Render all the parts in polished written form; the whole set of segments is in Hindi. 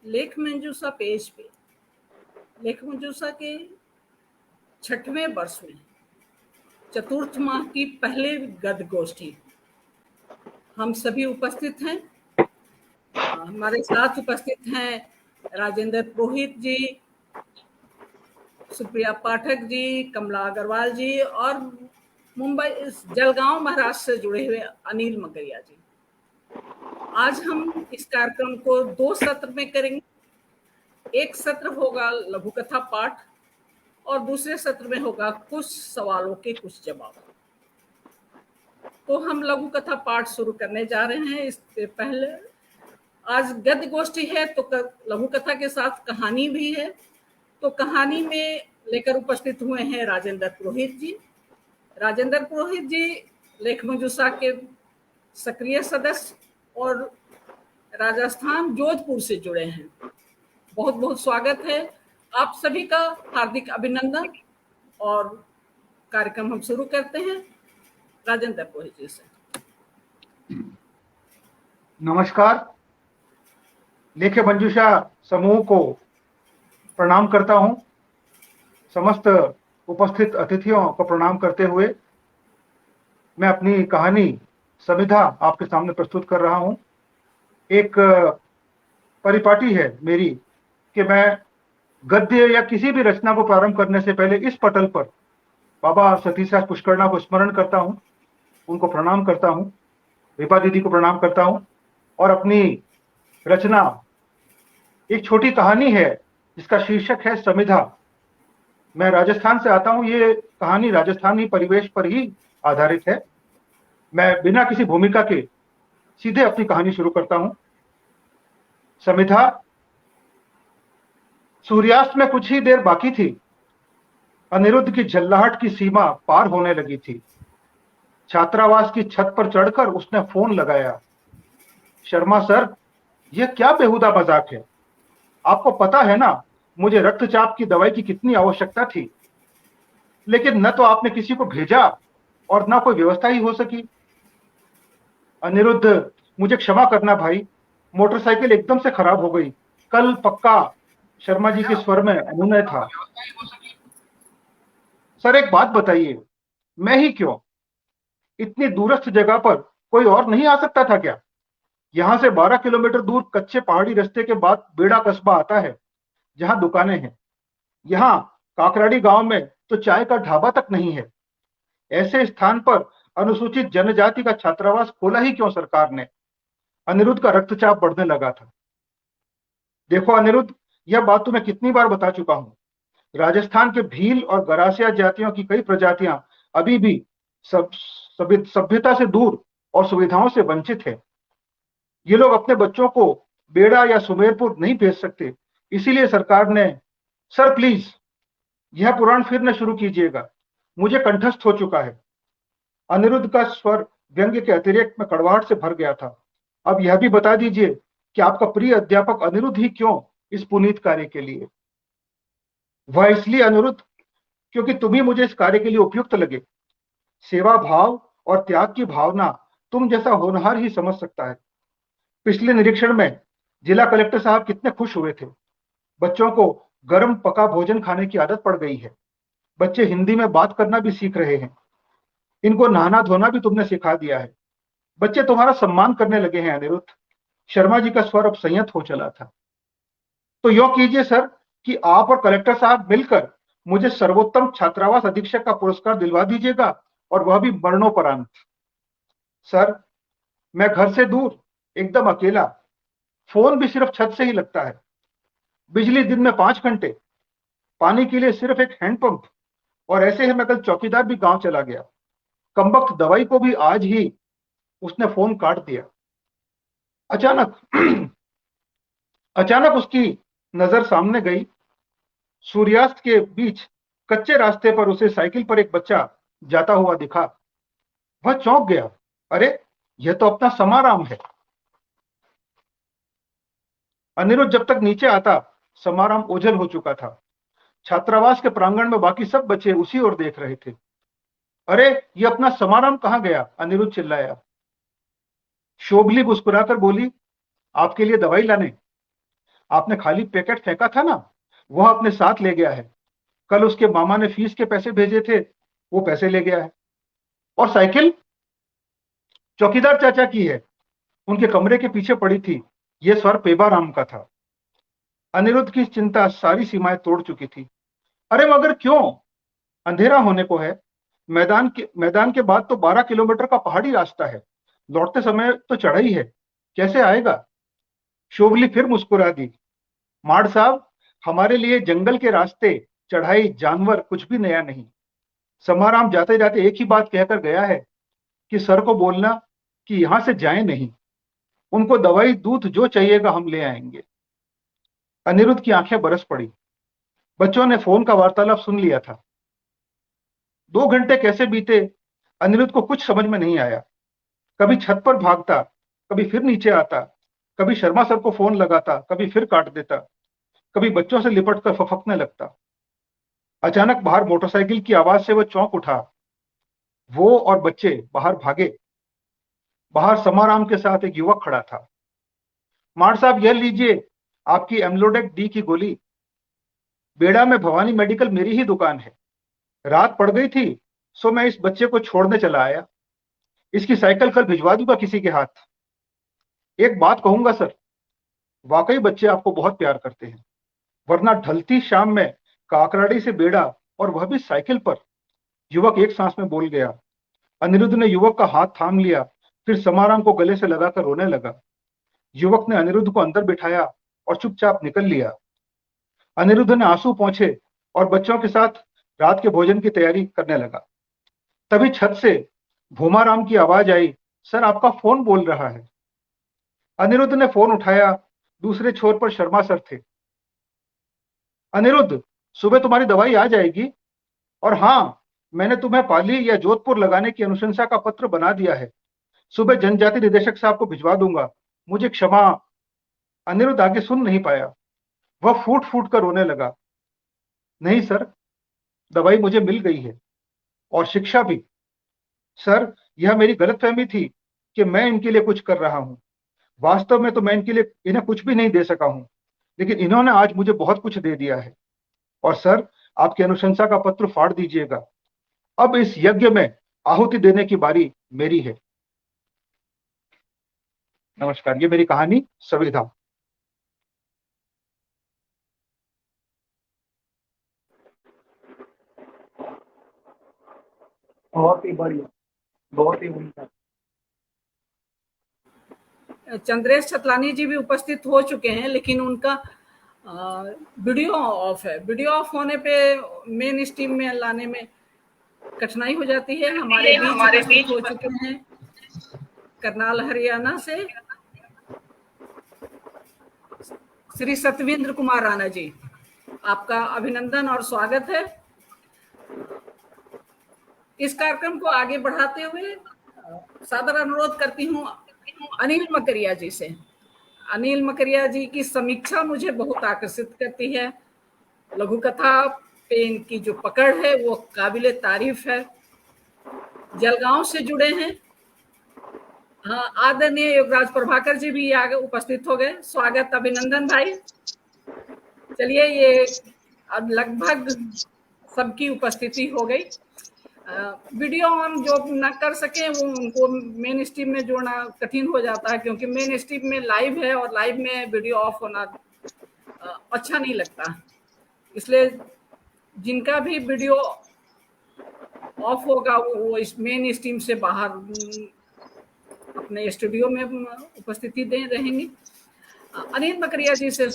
लेख मंजूषा पेज पे लेख मंजूषा के 6वें वर्ष में चतुर्थ माह की पहले गद्य गोष्ठी हम सभी उपस्थित हैं। हमारे साथ उपस्थित हैं राजेंद्र पुरोहित जी, सुप्रिया पाठक जी, कमला अग्रवाल जी और मुंबई जलगांव महाराष्ट्र से जुड़े हुए अनिल मगरिया जी। आज हम इस कार्यक्रम को 2 सत्र में करेंगे। एक सत्र होगा लघु कथा पाठ और दूसरे सत्र में होगा कुछ सवालों के कुछ जवाब। तो हम लघु कथा पाठ शुरू करने जा रहे हैं। इससे पहले आज गद्य गोष्ठी है तो लघु कथा के साथ कहानी भी है। तो कहानी में लेकर उपस्थित हुए हैं राजेंद्र पुरोहित जी। राजेंद्र पुरोहित जी लेख मंजूषा के सक्रिय सदस्य और राजस्थान जोधपुर से जुड़े हैं। बहुत बहुत स्वागत है आप सभी का, हार्दिक अभिनंदन। और कार्यक्रम हम शुरू करते हैं राजेंद्र पुरोहित जी से। नमस्कार। लेख मंजूषा समूह को प्रणाम करता हूं। समस्त उपस्थित अतिथियों को प्रणाम करते हुए मैं अपनी कहानी समिधा आपके सामने प्रस्तुत कर रहा हूं। एक परिपाटी है मेरी कि मैं गद्य या किसी भी रचना को प्रारंभ करने से पहले इस पटल पर बाबा सतीशराज पुष्करणा को स्मरण करता हूं, उनको प्रणाम करता हूं, विपा दीदी को प्रणाम करता हूं और अपनी रचना एक छोटी कहानी है जिसका शीर्षक है समिधा। मैं राजस्थान से आता हूं। ये कहानी राजस्थानी परिवेश पर ही आधारित है। मैं बिना किसी भूमिका के सीधे अपनी कहानी शुरू करता हूं। समिधा। सूर्यास्त में कुछ ही देर बाकी थी। अनिरुद्ध की झल्लाहट की सीमा पार होने लगी थी। छात्रावास की छत पर चढ़कर उसने फोन लगाया। शर्मा सर, यह क्या बेहुदा मजाक है? आपको पता है ना मुझे रक्तचाप की दवाई की कितनी आवश्यकता थी, लेकिन न तो आपने किसी को भेजा और न कोई व्यवस्था ही हो सकी। अनिरुद्ध, मुझे क्षमा करना भाई, मोटरसाइकिल एकदम से खराब हो गई। कल पक्का। शर्मा जी के स्वर में अनुनय था। सर एक बात बताइए, मैं ही क्यों? इतनी दूरस्थ जगह पर कोई और नहीं आ सकता था क्या? यहां से 12 किलोमीटर दूर कच्चे पहाड़ी रास्ते के बाद बेड़ा कस्बा आता है जहां दुकानें हैं। यहाँ काकराड़ी गांव में तो चाय का ढाबा तक नहीं है। ऐसे स्थान पर अनुसूचित जनजाति का छात्रावास खोला ही क्यों सरकार ने? अनिरुद्ध का रक्तचाप बढ़ने लगा था। देखो अनिरुद्ध, यह बात तो मैं कितनी बार बता चुका हूं। राजस्थान के भील और गरासिया जातियों की कई प्रजातियां अभी भी सभ्यता से दूर और सुविधाओं से वंचित है। ये लोग अपने बच्चों को बेड़ा या सुमेरपुर नहीं भेज सकते, इसीलिए सरकार ने। सर प्लीज यह पुराण फिर न शुरू कीजिएगा, मुझे कंठस्थ हो चुका है। अनिरुद्ध का स्वर व्यंग्य के अतिरिक्त में कड़वाहट से भर गया था। अब यह भी बता दीजिए कि आपका प्रिय अध्यापक अनिरुद्ध ही क्यों इस पुनीत कार्य के लिए? वह इसलिए अनिरुद्ध क्योंकि तुम ही मुझे इस कार्य के लिए उपयुक्त लगे। सेवा भाव और त्याग की भावना तुम जैसा होनहार ही समझ सकता है। पिछले निरीक्षण में जिला कलेक्टर साहब कितने खुश हुए थे। बच्चों को गर्म पका भोजन खाने की आदत पड़ गई है। बच्चे हिंदी में बात करना भी सीख रहे हैं। इनको नहाना धोना भी तुमने सिखा दिया है। बच्चे तुम्हारा सम्मान करने लगे हैं अनिरुद्ध। शर्मा जी का स्वर अब संयत हो चला था। तो यो कीजिए सर कि आप और कलेक्टर साहब मिलकर मुझे सर्वोत्तम छात्रावास अधीक्षक का पुरस्कार दिलवा दीजिएगा, और वह भी मरणोपरांत। सर मैं घर से दूर, एकदम अकेला, फोन भी सिर्फ छत से ही लगता है। बिजली दिन में 5 घंटे, पानी के लिए सिर्फ एक हैंडपंप, और ऐसे ही मैं कल चौकीदार भी गांव चला गया। कमबख्त दवाई को भी आज ही उसने फोन काट दिया। अचानक उसकी नजर सामने गई। सूर्यास्त के बीच कच्चे रास्ते पर उसे साइकिल पर एक बच्चा जाता हुआ दिखा। वह चौंक गया। अरे यह तो अपना समाराम है। अनिरुद्ध जब तक नीचे आता समाराम ओझल हो चुका था। छात्रावास के प्रांगण में बाकी सब बच्चे उसी ओर देख रहे थे। अरे ये अपना समाराम कहां गया? अनिरुद्ध चिल्लाया। शोभली मुस्कुराकर बोली, आपके लिए दवाई लाने। आपने खाली पैकेट फेंका था ना, वह अपने साथ ले गया है। कल उसके मामा ने फीस के पैसे भेजे थे, वो पैसे ले गया है। और साइकिल चौकीदार चाचा की है, उनके कमरे के पीछे पड़ी थी। ये स्वर पेबाराम का था। अनिरुद्ध की चिंता सारी सीमाएं तोड़ चुकी थी। अरे मगर क्यों? अंधेरा होने को है। मैदान के बाद तो 12 किलोमीटर का पहाड़ी रास्ता है। लौटते समय तो चढ़ाई है, कैसे आएगा? शोभली फिर मुस्कुरा दी। माड़ साहब, हमारे लिए जंगल के रास्ते, चढ़ाई, जानवर कुछ भी नया नहीं। समाराम जाते जाते एक ही बात कहकर गया है कि सर को बोलना कि यहां से जाएं नहीं। उनको दवाई दूध जो चाहिएगा हम ले आएंगे। अनिरुद्ध की आंखें बरस पड़ी। बच्चों ने फोन का वार्तालाप सुन लिया था। 2 घंटे कैसे बीते, अनिरुद्ध को कुछ समझ में नहीं आया। कभी छत पर भागता, कभी फिर नीचे आता, कभी शर्मा सर को फोन लगाता, कभी फिर काट देता, कभी बच्चों से लिपट कर फफकने लगता। अचानक बाहर मोटरसाइकिल की आवाज से वह चौंक उठा। वो और बच्चे बाहर भागे। बाहर समाराम के साथ एक युवक खड़ा था। माड़ साहब, यह लीजिए आपकी एम्लोडेक डी की गोली। बेड़ा में भवानी मेडिकल मेरी ही दुकान है। रात पड़ गई थी, सो मैं इस बच्चे को छोड़ने चला आया। इसकी साइकिल कल भिजवा दूंगा किसी के हाथ। एक बात कहूंगा सर, वाकई बच्चे आपको बहुत प्यार करते हैं, वरना ढलती शाम में काकराड़ी से बेड़ा, और वह भी साइकिल पर। युवक एक सांस में बोल गया। अनिरुद्ध ने युवक का हाथ थाम लिया, फिर समाराम को गले से लगाकर रोने लगा। युवक ने अनिरुद्ध को अंदर बिठाया और चुपचाप निकल लिया। अनिरुद्ध ने आंसू पोंछे और बच्चों के साथ रात के भोजन की तैयारी करने लगा। तभी छत से भूमाराम की आवाज आई, सर आपका फोन बोल रहा है। अनिरुद्ध ने फोन उठाया। दूसरे छोर पर शर्मा सर थे। अनिरुद्ध, सुबह तुम्हारी दवाई आ जाएगी। और हाँ, मैंने तुम्हें पाली या जोधपुर लगाने की अनुशंसा का पत्र बना दिया है। सुबह जनजाति निदेशक साहब को भिजवा दूंगा। मुझे क्षमा। अनिरुद्ध आगे सुन नहीं पाया। वह फूट फूट कर रोने लगा। नहीं सर, दवाई मुझे मिल गई है, और शिक्षा भी। सर, यह मेरी गलतफहमी थी कि मैं इनके लिए कुछ कर रहा हूं। वास्तव में तो मैं इनके लिए इन्हें कुछ भी नहीं दे सका हूं, लेकिन इन्होंने आज मुझे बहुत कुछ दे दिया है। और सर, आपकी अनुशंसा का पत्र फाड़ दीजिएगा। अब इस यज्ञ में आहुति देने की बारी मेरी है। नमस्कार, ये मेरी कहानी संविधान। बहुत ही बढ़िया, बहुत ही उम्दा। चंद्रेश छतलानी जी भी उपस्थित हो चुके हैं, लेकिन उनका वीडियो ऑफ है। वीडियो ऑफ होने पे मेन स्ट्रीम में लाने में कठिनाई हो जाती है। हमारे बीच हो चुके हैं करनाल हरियाणा से श्री सतविंद्र कुमार राणा जी, आपका अभिनंदन और स्वागत है। इस कार्यक्रम को आगे बढ़ाते हुए सादर अनुरोध करती हूँ अनिल मकरिया जी से। अनिल मकरिया जी की समीक्षा मुझे बहुत आकर्षित करती है। लघु कथा पे इनकी जो पकड़ है वो काबिले तारीफ है। जलगांव से जुड़े हैं। आदरणीय योगराज प्रभाकर जी भी आगे उपस्थित हो गए। स्वागत, अभिनंदन भाई। चलिए, ये अब लगभग सबकी उपस्थिति हो गई। वीडियो ऑन जो न कर सके वो उनको मेन स्ट्रीम में जोड़ना कठिन हो जाता है, क्योंकि मेन स्ट्रीम में लाइव है और लाइव में वीडियो ऑफ होना अच्छा नहीं लगता। इसलिए जिनका भी वीडियो ऑफ होगा वो इस मेन स्ट्रीम से बाहर अपने स्टूडियो में उपस्थिति दे रहेंगे। अनिल मकरिया जी से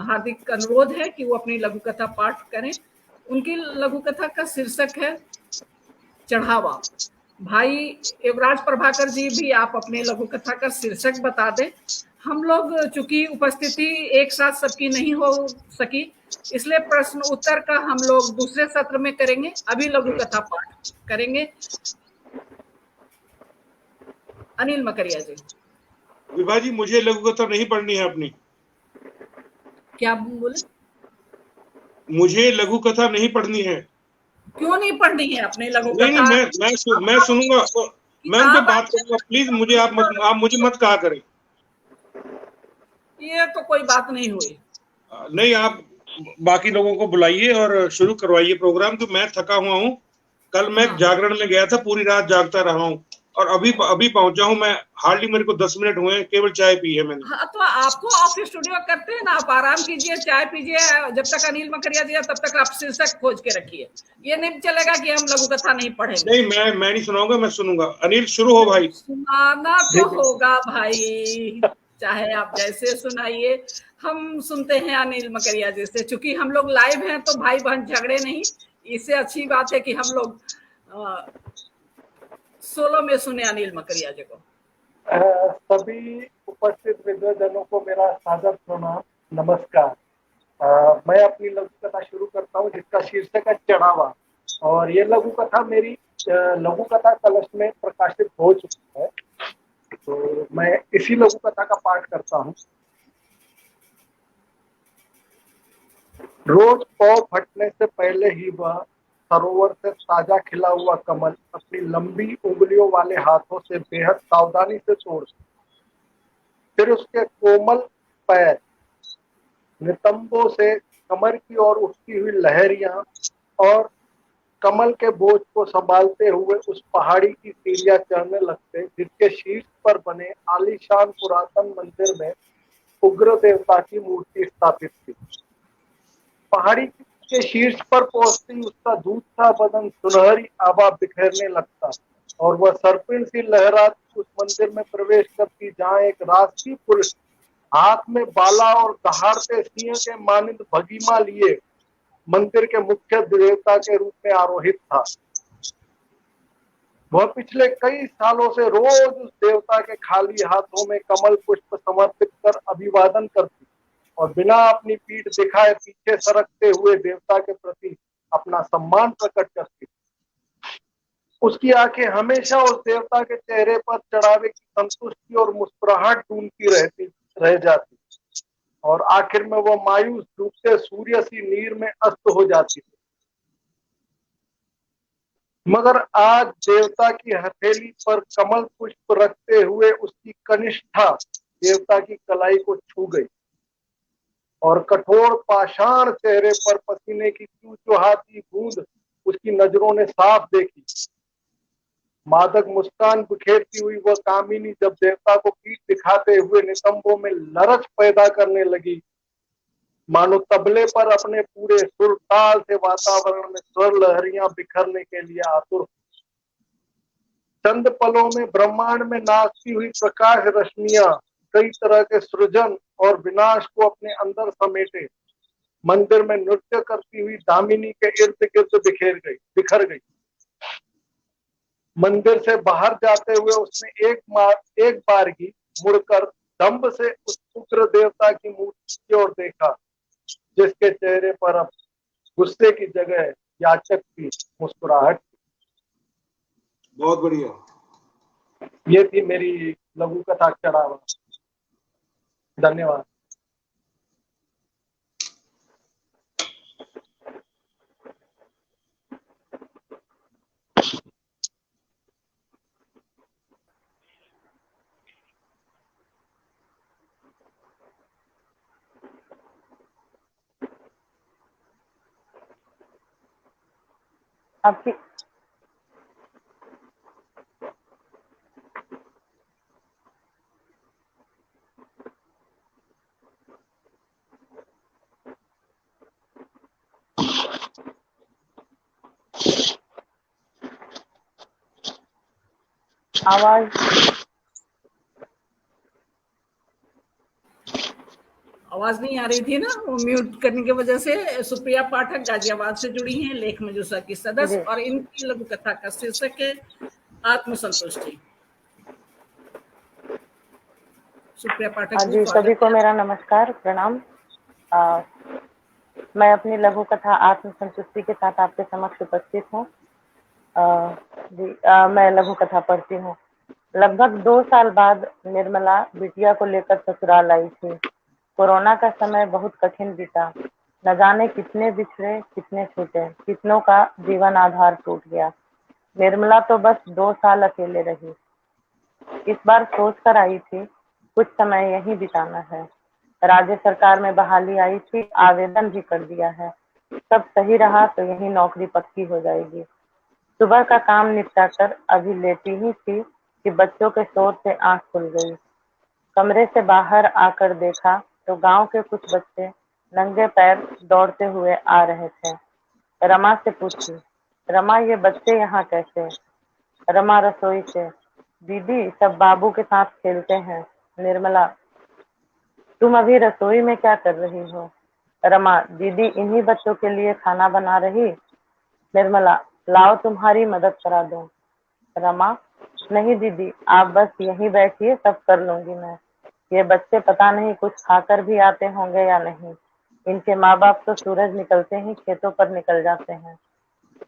हार्दिक अनुरोध है कि वो अपनी लघु कथा पाठ करें। उनकी लघु कथा का शीर्षक है चढ़ावा। भाई युवराज प्रभाकर जी भी आप अपने लघु कथा का शीर्षक बता दें। हम लोग चूंकि उपस्थिति एक साथ सबकी नहीं हो सकी, इसलिए प्रश्न उत्तर का हम लोग दूसरे सत्र में करेंगे। अभी लघु कथा पाठ करेंगे अनिल मकरिया जी। विभा जी, मुझे लघु कथा नहीं पढ़नी है अपनी। क्या बोले? मुझे लघु कथा नहीं पढ़नी है। क्यों नहीं पढ़नी है अपने लघु कथा? नहीं, मैं सुनूंगा, मैं उन पे बात करूंगा। प्लीज मुझे आप मुझे मत कहा करें। ये तो कोई बात नहीं हुई। नहीं, आप बाकी लोगों को बुलाइए और शुरू करवाइए प्रोग्राम। तो मैं थका हुआ हूँ, कल मैं हाँ जागरण में गया था, पूरी रात जागता रहा हूँ और अभी पहुंचा हूँ मैं। हार्डली मेरे को 10 मिनट हुए हैं, केवल चाय पी है मैंने। हाँ, तो आपको ऑफिस स्टूडियो करते हैं ना, आप आराम कीजिए, चाय पीजिए, जब तक अनिल मकरिया जी तब तक आप शीर्षक खोज के रखिए। ये नहीं चलेगा कि हम लघु कथा नहीं पढ़ेंगे। नहीं, मैं नहीं सुनाऊंगा, मैं सुनूंगा। अनिल, शुरू हो भाई। सुनाना जी तो बिल्कुल। होगा भाई, चाहे आप जैसे सुनाइए। हम सुनते हैं अनिल मकरिया जी से, चूंकि हम लोग लाइव हैं तो भाई बहन झगड़े नहीं। इससे अच्छी बात है कि हम लोग सोलो में सुने अनिल मकरिया जी को। सभी उपस्थित विद्वजनों को मेरा सादर प्रणाम, नमस्कार। मैं अपनी लघु कथा शुरू करता हूँ जिसका शीर्षक है चढ़ावा। और ये लघु कथा मेरी लघु कथा कलश में प्रकाशित हो चुकी है, तो मैं इसी लघु कथा का पाठ करता हूँ। रोज पौ फटने से पहले ही वह सरोवर से ताजा खिला हुआ कमल अपनी लंबी उंगलियों वाले हाथों से बेहद सावधानी से तोड़, फिर उसके कोमल पैर नितंबों से कमर की ओर उठती हुई लहरियां और कमल के बोझ को संभालते हुए उस पहाड़ी की सीढ़ियां चढ़ने लगते जिसके शीर्ष पर बने आलीशान पुरातन मंदिर में उग्र देवता की मूर्ति स्थापित थी। पहाड़ी के शीर्ष पर पहुंचते ही उसका दूध सा बदन सुनहरी आभा बिखेरने लगता और वह सर्पिन सी लहराती उस मंदिर में प्रवेश करती जहां एक राष्ट्रीय पुरुष हाथ में बाला और दहाड़ते सिंह के मानिंद भगीमा लिए मंदिर के मुख्य देवता के रूप में आरोहित था। वह पिछले कई सालों से रोज उस देवता के खाली हाथों में कमल पुष्प समर्पित कर अभिवादन करती और बिना अपनी पीठ दिखाए पीछे सरकते हुए देवता के प्रति अपना सम्मान प्रकट करती। उसकी आंखें हमेशा उस देवता के चेहरे पर चढ़ावे की संतुष्टि और मुस्कुराहट ढूंढती रह जाती और आखिर में वह मायूस डूबते सूर्य सी नीर में अस्त हो जाती थी। मगर आज देवता की हथेली पर कमल पुष्प रखते हुए उसकी कनिष्ठा देवता की कलाई को छू गई और कठोर पाषाण चेहरे पर पसीने की चुचुहाती बूंद उसकी नजरों ने साफ देखी। मादक मुस्कान बिखेरती हुई वह कामिनी जब देवता को पीठ दिखाते हुए नितंबों में लरच पैदा करने लगी, मानो तबले पर अपने पूरे सुर ताल से वातावरण में स्वर लहरियां बिखरने के लिए आतुर। चंद पलों में ब्रह्मांड में नाचती हुई प्रकाश रश्मियां कई तरह के सृजन और विनाश को अपने अंदर समेटे मंदिर में नृत्य करती हुई दामिनी के इर्द गिर्द बिखर गई। मंदिर से बाहर जाते हुए उसने एक बारगी मुड़कर दंभ से उस उग्र देवता की मूर्ति की ओर देखा जिसके चेहरे पर अब गुस्से की जगह याचक की मुस्कुराहट। बहुत बढ़िया। ये थी मेरी लघु कथा चढ़ावा। धन्यवाद। आपकी आवाज आवाज नहीं आ रही थी ना, वो म्यूट करने की वजह से। सुप्रिया पाठक गाजियाबाद से जुड़ी हैं, लेख मजूसा की सदस्य, और इनकी लघु कथा का शीर्षक है आत्मसंतुष्टि। सुप्रिया पाठक जी, सभी को मेरा नमस्कार, प्रणाम। मैं अपनी लघु कथा आत्मसंतुष्टि के साथ आपके समक्ष उपस्थित हूँ। मैं लघु कथा पढ़ती हूँ। लगभग 2 साल बाद निर्मला बिटिया को लेकर ससुराल आई थी। कोरोना का समय बहुत कठिन बीता। न जाने कितने बिछड़े, कितने छूटे, कितनों का जीवन आधार टूट गया। निर्मला तो बस 2 साल अकेले रही। इस बार सोच कर आई थी कुछ समय यहीं बिताना है। राज्य सरकार में बहाली आई थी, आवेदन भी कर दिया है। सब सही रहा तो यही नौकरी पक्की हो जाएगी। सुबह का काम निपटाकर अभी लेटी ही थी कि बच्चों के शोर से आंख खुल गई। कमरे से बाहर आकर देखा तो गांव के कुछ बच्चे नंगे पैर दौड़ते हुए आ रहे थे। रमा से पूछी, रमा ये बच्चे यहाँ कैसे? रमा रसोई से, दीदी सब बाबू के साथ खेलते हैं। निर्मला, तुम अभी रसोई में क्या कर रही हो? रमा, दीदी इन्हीं बच्चों के लिए खाना बना रही। निर्मला, लाओ तुम्हारी मदद करा दूं। रमा, नहीं दीदी आप बस यहीं बैठिए, सब कर लूंगी मैं। ये बच्चे पता नहीं कुछ खाकर भी आते होंगे या नहीं। इनके माँ बाप तो सूरज निकलते ही खेतों पर निकल जाते हैं।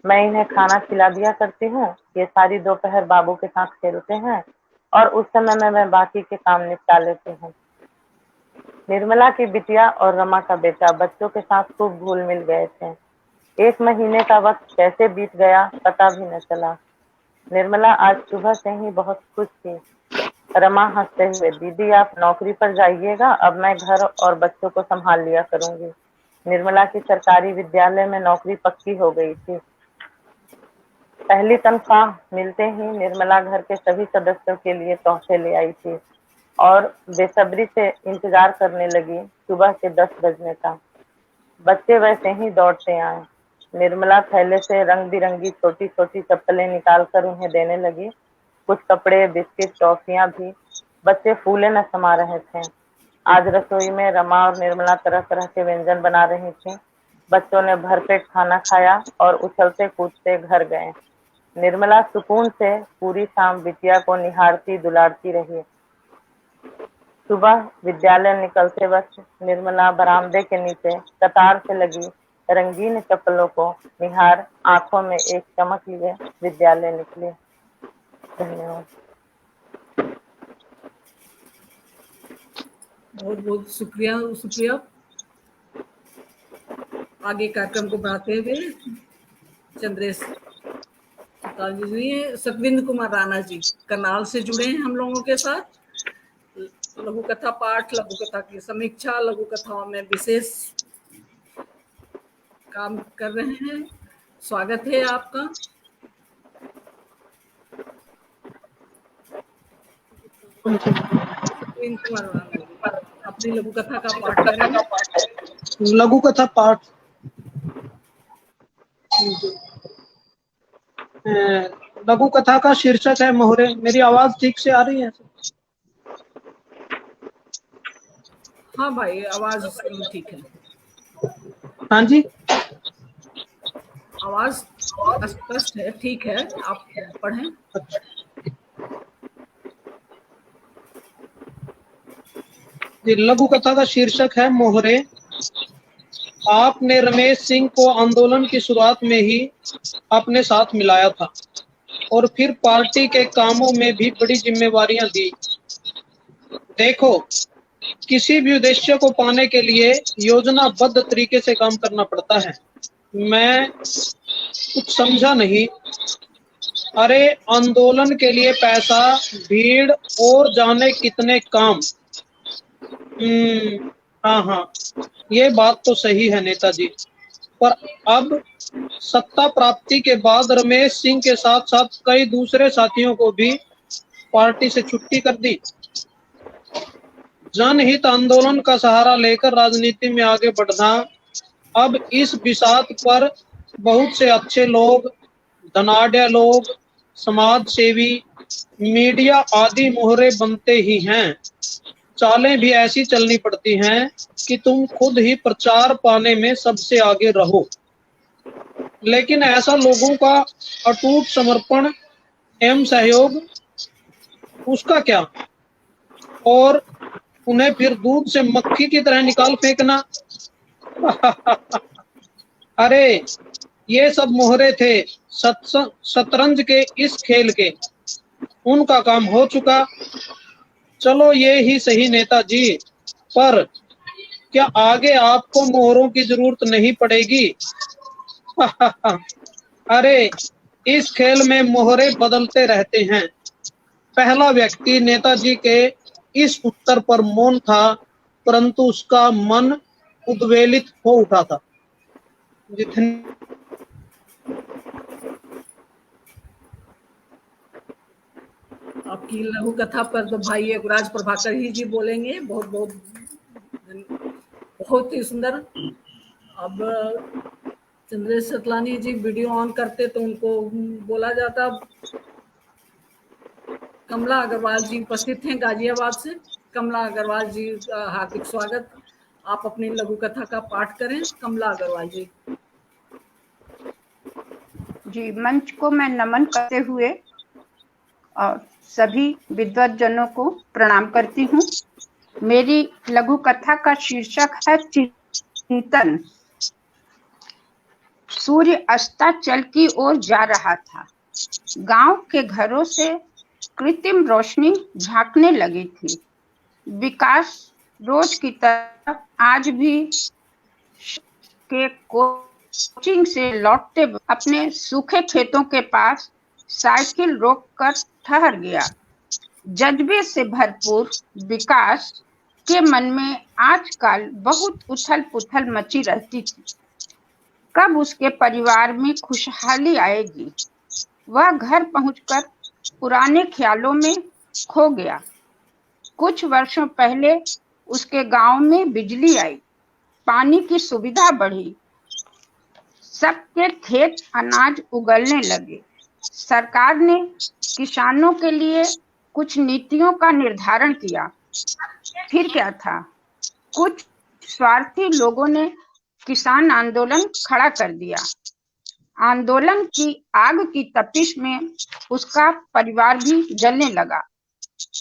मैं इन्हें खाना खिला दिया करती हूँ, ये सारी दोपहर बाबू के साथ खेलते हैं और उस समय में मैं बाकी के काम निपटा लेती हूँ। निर्मला की बिटिया और रमा का बेटा बच्चों के साथ खूब घुल मिल गए थे। 1 महीने का वक्त कैसे बीत गया पता भी न चला। निर्मला आज सुबह से ही बहुत खुश थी। रमा हंसते हुए, दीदी आप नौकरी पर जाइएगा, अब मैं घर और बच्चों को संभाल लिया करूंगी। निर्मला की सरकारी विद्यालय में नौकरी पक्की हो गई थी। पहली तनख्वाह मिलते ही निर्मला घर के सभी सदस्यों के लिए तोहफे ले आई थी और बेसब्री से इंतजार करने लगी सुबह के 10 बजने का। बच्चे वैसे ही दौड़ते आए। निर्मला थैले से रंग बिरंगी छोटी छोटी चप्पलें निकालकर उन्हें देने लगी। कुछ कपड़े, बिस्किट, टॉफियां भी। बच्चे फूले न समा रहे थे। आज रसोई में रमा और निर्मला तरह तरह के व्यंजन बना रही थी। बच्चों ने भरपेट खाना खाया और उछलते कूदते घर गए। निर्मला सुकून से पूरी शाम बिटिया को निहारती दुलारती रही। सुबह विद्यालय निकलते वक्त निर्मला बरामदे के नीचे कतार से लगी रंगीन चप्पलों को निहार आंखों में एक चमक लिए विद्यालय निकली। धन्यवाद। बहुत बहुत शुक्रिया सुप्रिया। आगे कार्यक्रम को बढ़ाते हुए चंद्रेश जी, सतविंद कुमार राणा जी करनाल से जुड़े हैं हम लोगों के साथ। लघु कथा पाठ, लघु कथा की समीक्षा, लघु कथाओं में विशेष काम कर रहे हैं। स्वागत है आपका। सतविंद कुमार राणा जी अपनी लघु कथा का पाठ करेंगे। लघु कथा पाठ लघु कथा का शीर्षक है मोहरे। मेरी आवाज ठीक से आ रही है? हाँ भाई, आवाज ठीक है। हाँ जी, आवाज स्पष्ट है, ठीक है, आप पढ़ें। लघु कथा का शीर्षक है मोहरे। आपने रमेश सिंह को आंदोलन की शुरुआत में ही अपने साथ मिलाया था और फिर पार्टी के कामों में भी बड़ी जिम्मेवारियां दी। देखो, किसी भी उद्देश्य को पाने के लिए योजनाबद्ध तरीके से काम करना पड़ता है। मैं कुछ समझा नहीं। अरे आंदोलन के लिए पैसा, भीड़ और जाने कितने काम। हाँ, ये बात तो सही है नेताजी, पर अब सत्ता प्राप्ति के बाद रमेश सिंह के साथ साथ कई दूसरे साथियों को भी पार्टी से छुट्टी कर दी। जनहित आंदोलन का सहारा लेकर राजनीति में आगे बढ़ना अब इस बिसात पर बहुत से अच्छे लोग, धनाढ़ लोग, समाज सेवी, मीडिया आदि मोहरे बनते ही हैं। चालें भी ऐसी चलनी पड़ती हैं कि तुम खुद ही प्रचार पाने में सबसे आगे रहो। लेकिन ऐसा लोगों का अटूट समर्पण एवं सहयोग, उसका क्या? और उन्हें फिर दूध से मक्खी की तरह निकाल फेंकना। अरे ये सब मोहरे थे शतरंज के इस खेल के। उनका काम हो चुका। चलो ये ही सही नेताजी, पर क्या आगे आपको मोहरों की जरूरत नहीं पड़ेगी? अरे इस खेल में मोहरे बदलते रहते हैं। पहला व्यक्ति नेताजी के इस उत्तर पर मौन था परंतु उसका मन उद्वेलित हो उठा था। जितने आपकी लघु कथा पर तो भाई युवराज प्रभाकर ही जी बोलेंगे। बहुत बहुत बहुत ही सुंदर। अब चंद्रेश सतलानी जी वीडियो ऑन करते तो उनको बोला जाता। कमला अग्रवाल जी उपस्थित हैं गाजियाबाद से। कमला अग्रवाल जी का हार्दिक स्वागत। आप अपनी लघु कथा का पाठ करें। कमला अग्रवाल जी। जी, मंच को मैं नमन करते हुए और सभी विद्वत जनों को प्रणाम करती हूँ। मेरी लघु कथा का शीर्षक है चिंतन। सूर्य अस्ताचल की ओर जा रहा था। गांव के घरों से कृत्रिम रोशनी झांकने लगी थी। विकास रोज की तरह आज भी के कोचिंग से लौटते अपने सूखे खेतों के पास साइकिल रोककर ठहर गया। जज्बे से भरपूर विकास के मन में आजकल बहुत उथल पुथल मची रहती थी। कब उसके परिवार में खुशहाली आएगी? वह घर पहुंचकर पुराने ख्यालों में खो गया। कुछ वर्षों पहले उसके गांव में बिजली आई, पानी की सुविधा बढ़ी, सबके खेत अनाज उगलने लगे। सरकार ने किसानों के लिए कुछ नीतियों का निर्धारण किया। फिर क्या था? कुछ स्वार्थी लोगों ने किसान आंदोलन खड़ा कर दिया। आंदोलन की आग की तपिश में उसका परिवार भी जलने लगा।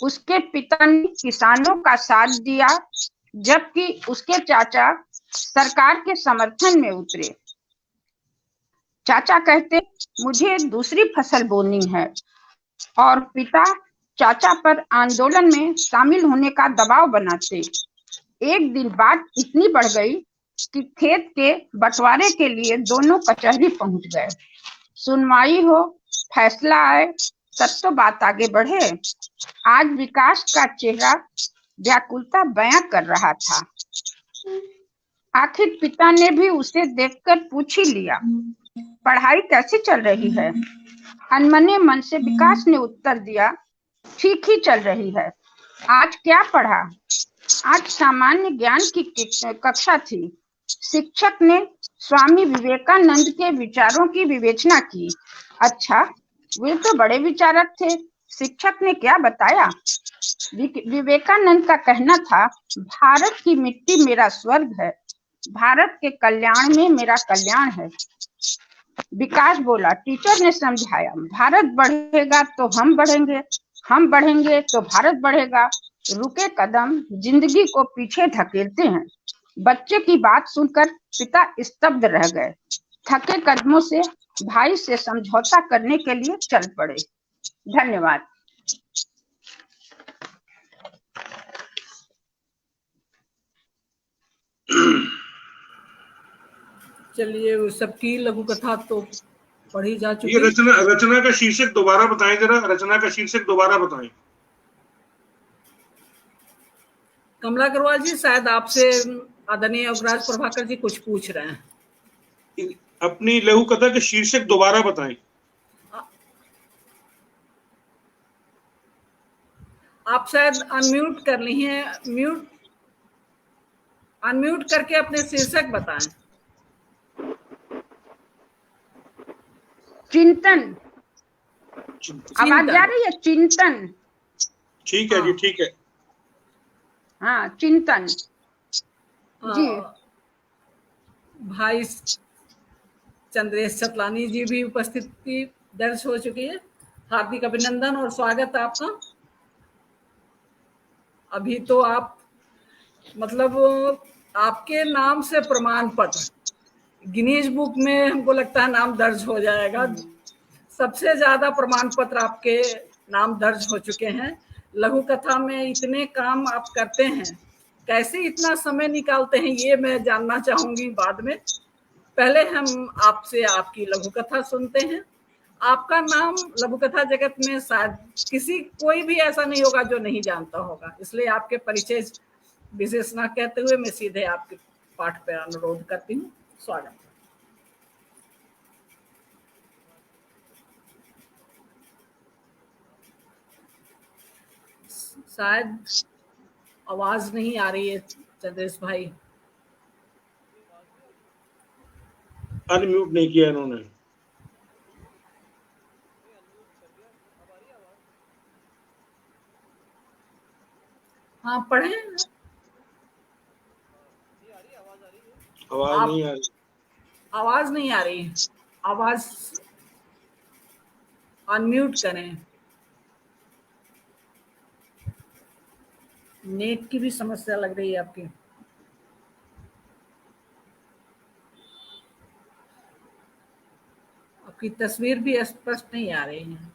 उसके पिता ने किसानों का साथ दिया, जबकि उसके चाचा सरकार के समर्थन में उतरे। चाचा कहते, मुझे दूसरी फसल बोनी है, और पिता चाचा पर आंदोलन में शामिल होने का दबाव बनाते। एक दिन बात इतनी बढ़ गई कि खेत के बंटवारे के लिए दोनों कचहरी पहुंच गए। सुनवाई हो, फैसला आए, तब तो बात आगे बढ़े। आज विकास का चेहरा व्याकुलता बयां कर रहा था। आखिर पिता ने भी उसे देखकर पूछ ही लिया, पढ़ाई कैसी चल रही है? अनमने मन से विकास ने उत्तर दिया, ठीक ही चल रही है। आज क्या पढ़ा? आज सामान्य ज्ञान की कक्षा थी। शिक्षक ने स्वामी विवेकानंद के विचारों की विवेचना की। अच्छा, वे तो बड़े विचारक थे। शिक्षक ने क्या बताया? विवेकानंद का कहना था, भारत की मिट्टी मेरा स्वर्ग है, भारत के कल्याण में मेरा कल्याण है। विकास बोला, टीचर ने समझाया, भारत बढ़ेगा तो हम बढ़ेंगे, हम बढ़ेंगे तो भारत बढ़ेगा। रुके कदम जिंदगी को पीछे धकेलते हैं। बच्चे की बात सुनकर पिता स्तब्ध रह गए। थके कदमों से भाई से समझौता करने के लिए चल पड़े। धन्यवाद। चलिए, वो सबकी लघु कथा तो पढ़ी जा चुकी ये है। रचना का शीर्षक दोबारा बताएं जरा। रचना का शीर्षक दोबारा बताएं। कमला अग्रवाल जी, शायद आपसे आदरणीय युवराज प्रभाकर जी कुछ पूछ रहे हैं। अपनी लघु कथा के शीर्षक दोबारा बताएं। आप शायद अनम्यूट कर ली हैं। अनम्यूट करके अपने शीर्षक बताएं। चिंतन। आवाज जा रही है? चिंतन। ठीक है जी, ठीक है। हाँ, चिंतन जी। भाई चंद्रेश सतलानी जी भी उपस्थिति दर्ज हो चुकी है। हार्दिक अभिनंदन और स्वागत आपका। अभी तो आप मतलब आपके नाम से प्रमाण पत्र गिनीज बुक में हमको लगता है नाम दर्ज हो जाएगा। सबसे ज्यादा प्रमाण पत्र आपके नाम दर्ज हो चुके हैं। लघु कथा में इतने काम आप करते हैं, कैसे इतना समय निकालते हैं, ये मैं जानना चाहूंगी बाद में। पहले हम आपसे आपकी लघु कथा सुनते हैं। आपका नाम लघु कथा जगत में शायद कोई भी ऐसा नहीं होगा जो नहीं जानता होगा, इसलिए आपके परिचय विशेष ना कहते हुए मैं सीधे आपके पाठ पर अनुरोध करती हूँ। स्वागत। शायद आवाज नहीं आ रही है चंद्रेश भाई। अनम्यूट नहीं किया इन्होंने। हाँ पढ़े। आवाज नहीं आ रही। आवाज नहीं आ रही। आवाज अनम्यूट करें। नेट की भी समस्या लग रही है आपकी। आपकी तस्वीर भी स्पष्ट नहीं आ रही है।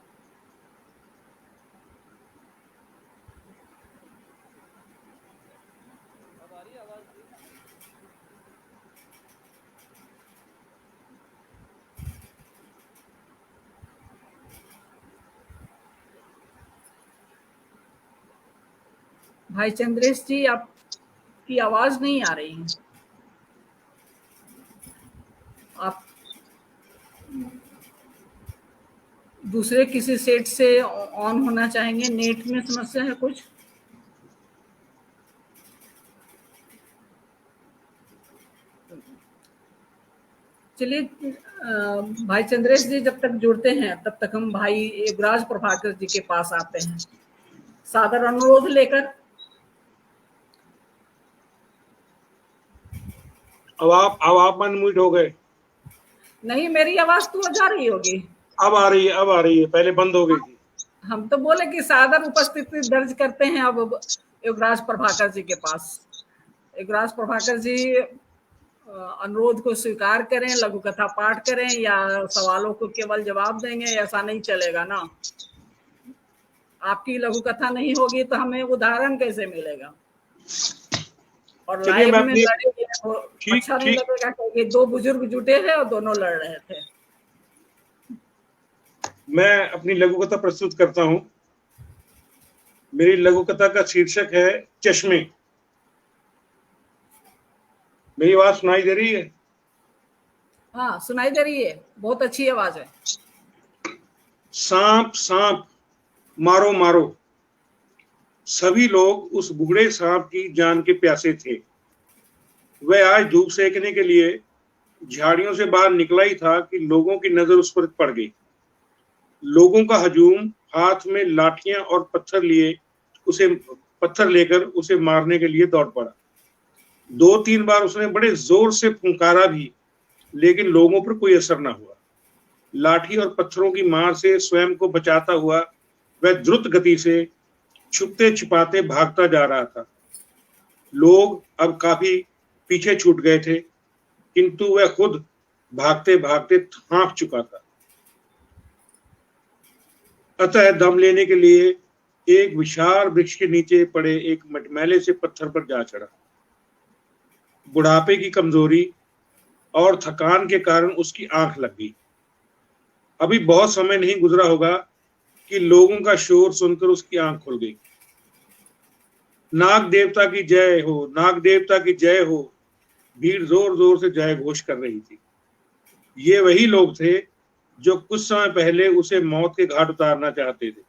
भाई चंद्रेश जी आपकी आवाज नहीं आ रही है। आप दूसरे किसी सेट से ऑन होना चाहेंगे? नेट में समस्या है कुछ? चलिए भाई चंद्रेश जी जब तक जुड़ते हैं तब तक हम भाई युवराज प्रभाकर जी के पास आते हैं सादर अनुरोध लेकर। अब आप अनम्यूट हो गए। नहीं, मेरी आवाज तो जा रही होगी। अब आ रही है, पहले बंद हो गई थी। हम तो बोले कि सादर उपस्थिति दर्ज करते हैं अब युवराज प्रभाकर जी के पास। युवराज प्रभाकर जी अनुरोध को स्वीकार करें, लघु कथा पाठ करें या सवालों को केवल जवाब देंगे? ऐसा नहीं चलेगा ना। आपकी लघु कथा नहीं होगी तो हमें उदाहरण कैसे मिलेगा? और लाइव में लड़ेंगे तो अच्छा नहीं लगेगा, क्योंकि दो बुजुर्ग जुटे हैं और दोनों लड़ रहे थे। मैं अपनी लघु कथा प्रस्तुत करता हूं। मेरी लघु कथा का शीर्षक है चश्मे। मेरी आवाज सुनाई दे रही है? हाँ सुनाई दे रही है, बहुत अच्छी आवाज है। सांप सांप मारो मारो। सभी लोग उस बूढ़े सांप की जान के प्यासे थे। वह आज धूप सेकने के लिए झाड़ियों से बाहर निकला ही था कि लोगों की नजर उस पर पड़ गई। लोगों का हजूम हाथ में लाठियां और पत्थर लेकर उसे मारने के लिए दौड़ पड़ा। 2-3 बार उसने बड़े जोर से फुंकारा भी, लेकिन लोगों पर कोई असर न हुआ। लाठी और पत्थरों की मार से स्वयं को बचाता हुआ वह द्रुत गति से छुपते छिपाते भागता जा रहा था। लोग अब काफी पीछे छूट गए थे, किंतु वह खुद भागते भागते हाँफ चुका था। अतः दम लेने के लिए एक विशाल वृक्ष के नीचे पड़े एक मटमैले से पत्थर पर जा चढ़ा। बुढ़ापे की कमजोरी और थकान के कारण उसकी आंख लग गई। अभी बहुत समय नहीं गुजरा होगा कि लोगों का शोर सुनकर उसकी आंख खुल गई। नाग देवता की जय हो, नाग देवता की जय हो। भीड़ जोर जोर से जय घोष कर रही थी। ये वही लोग थे जो कुछ समय पहले उसे मौत के घाट उतारना चाहते थे,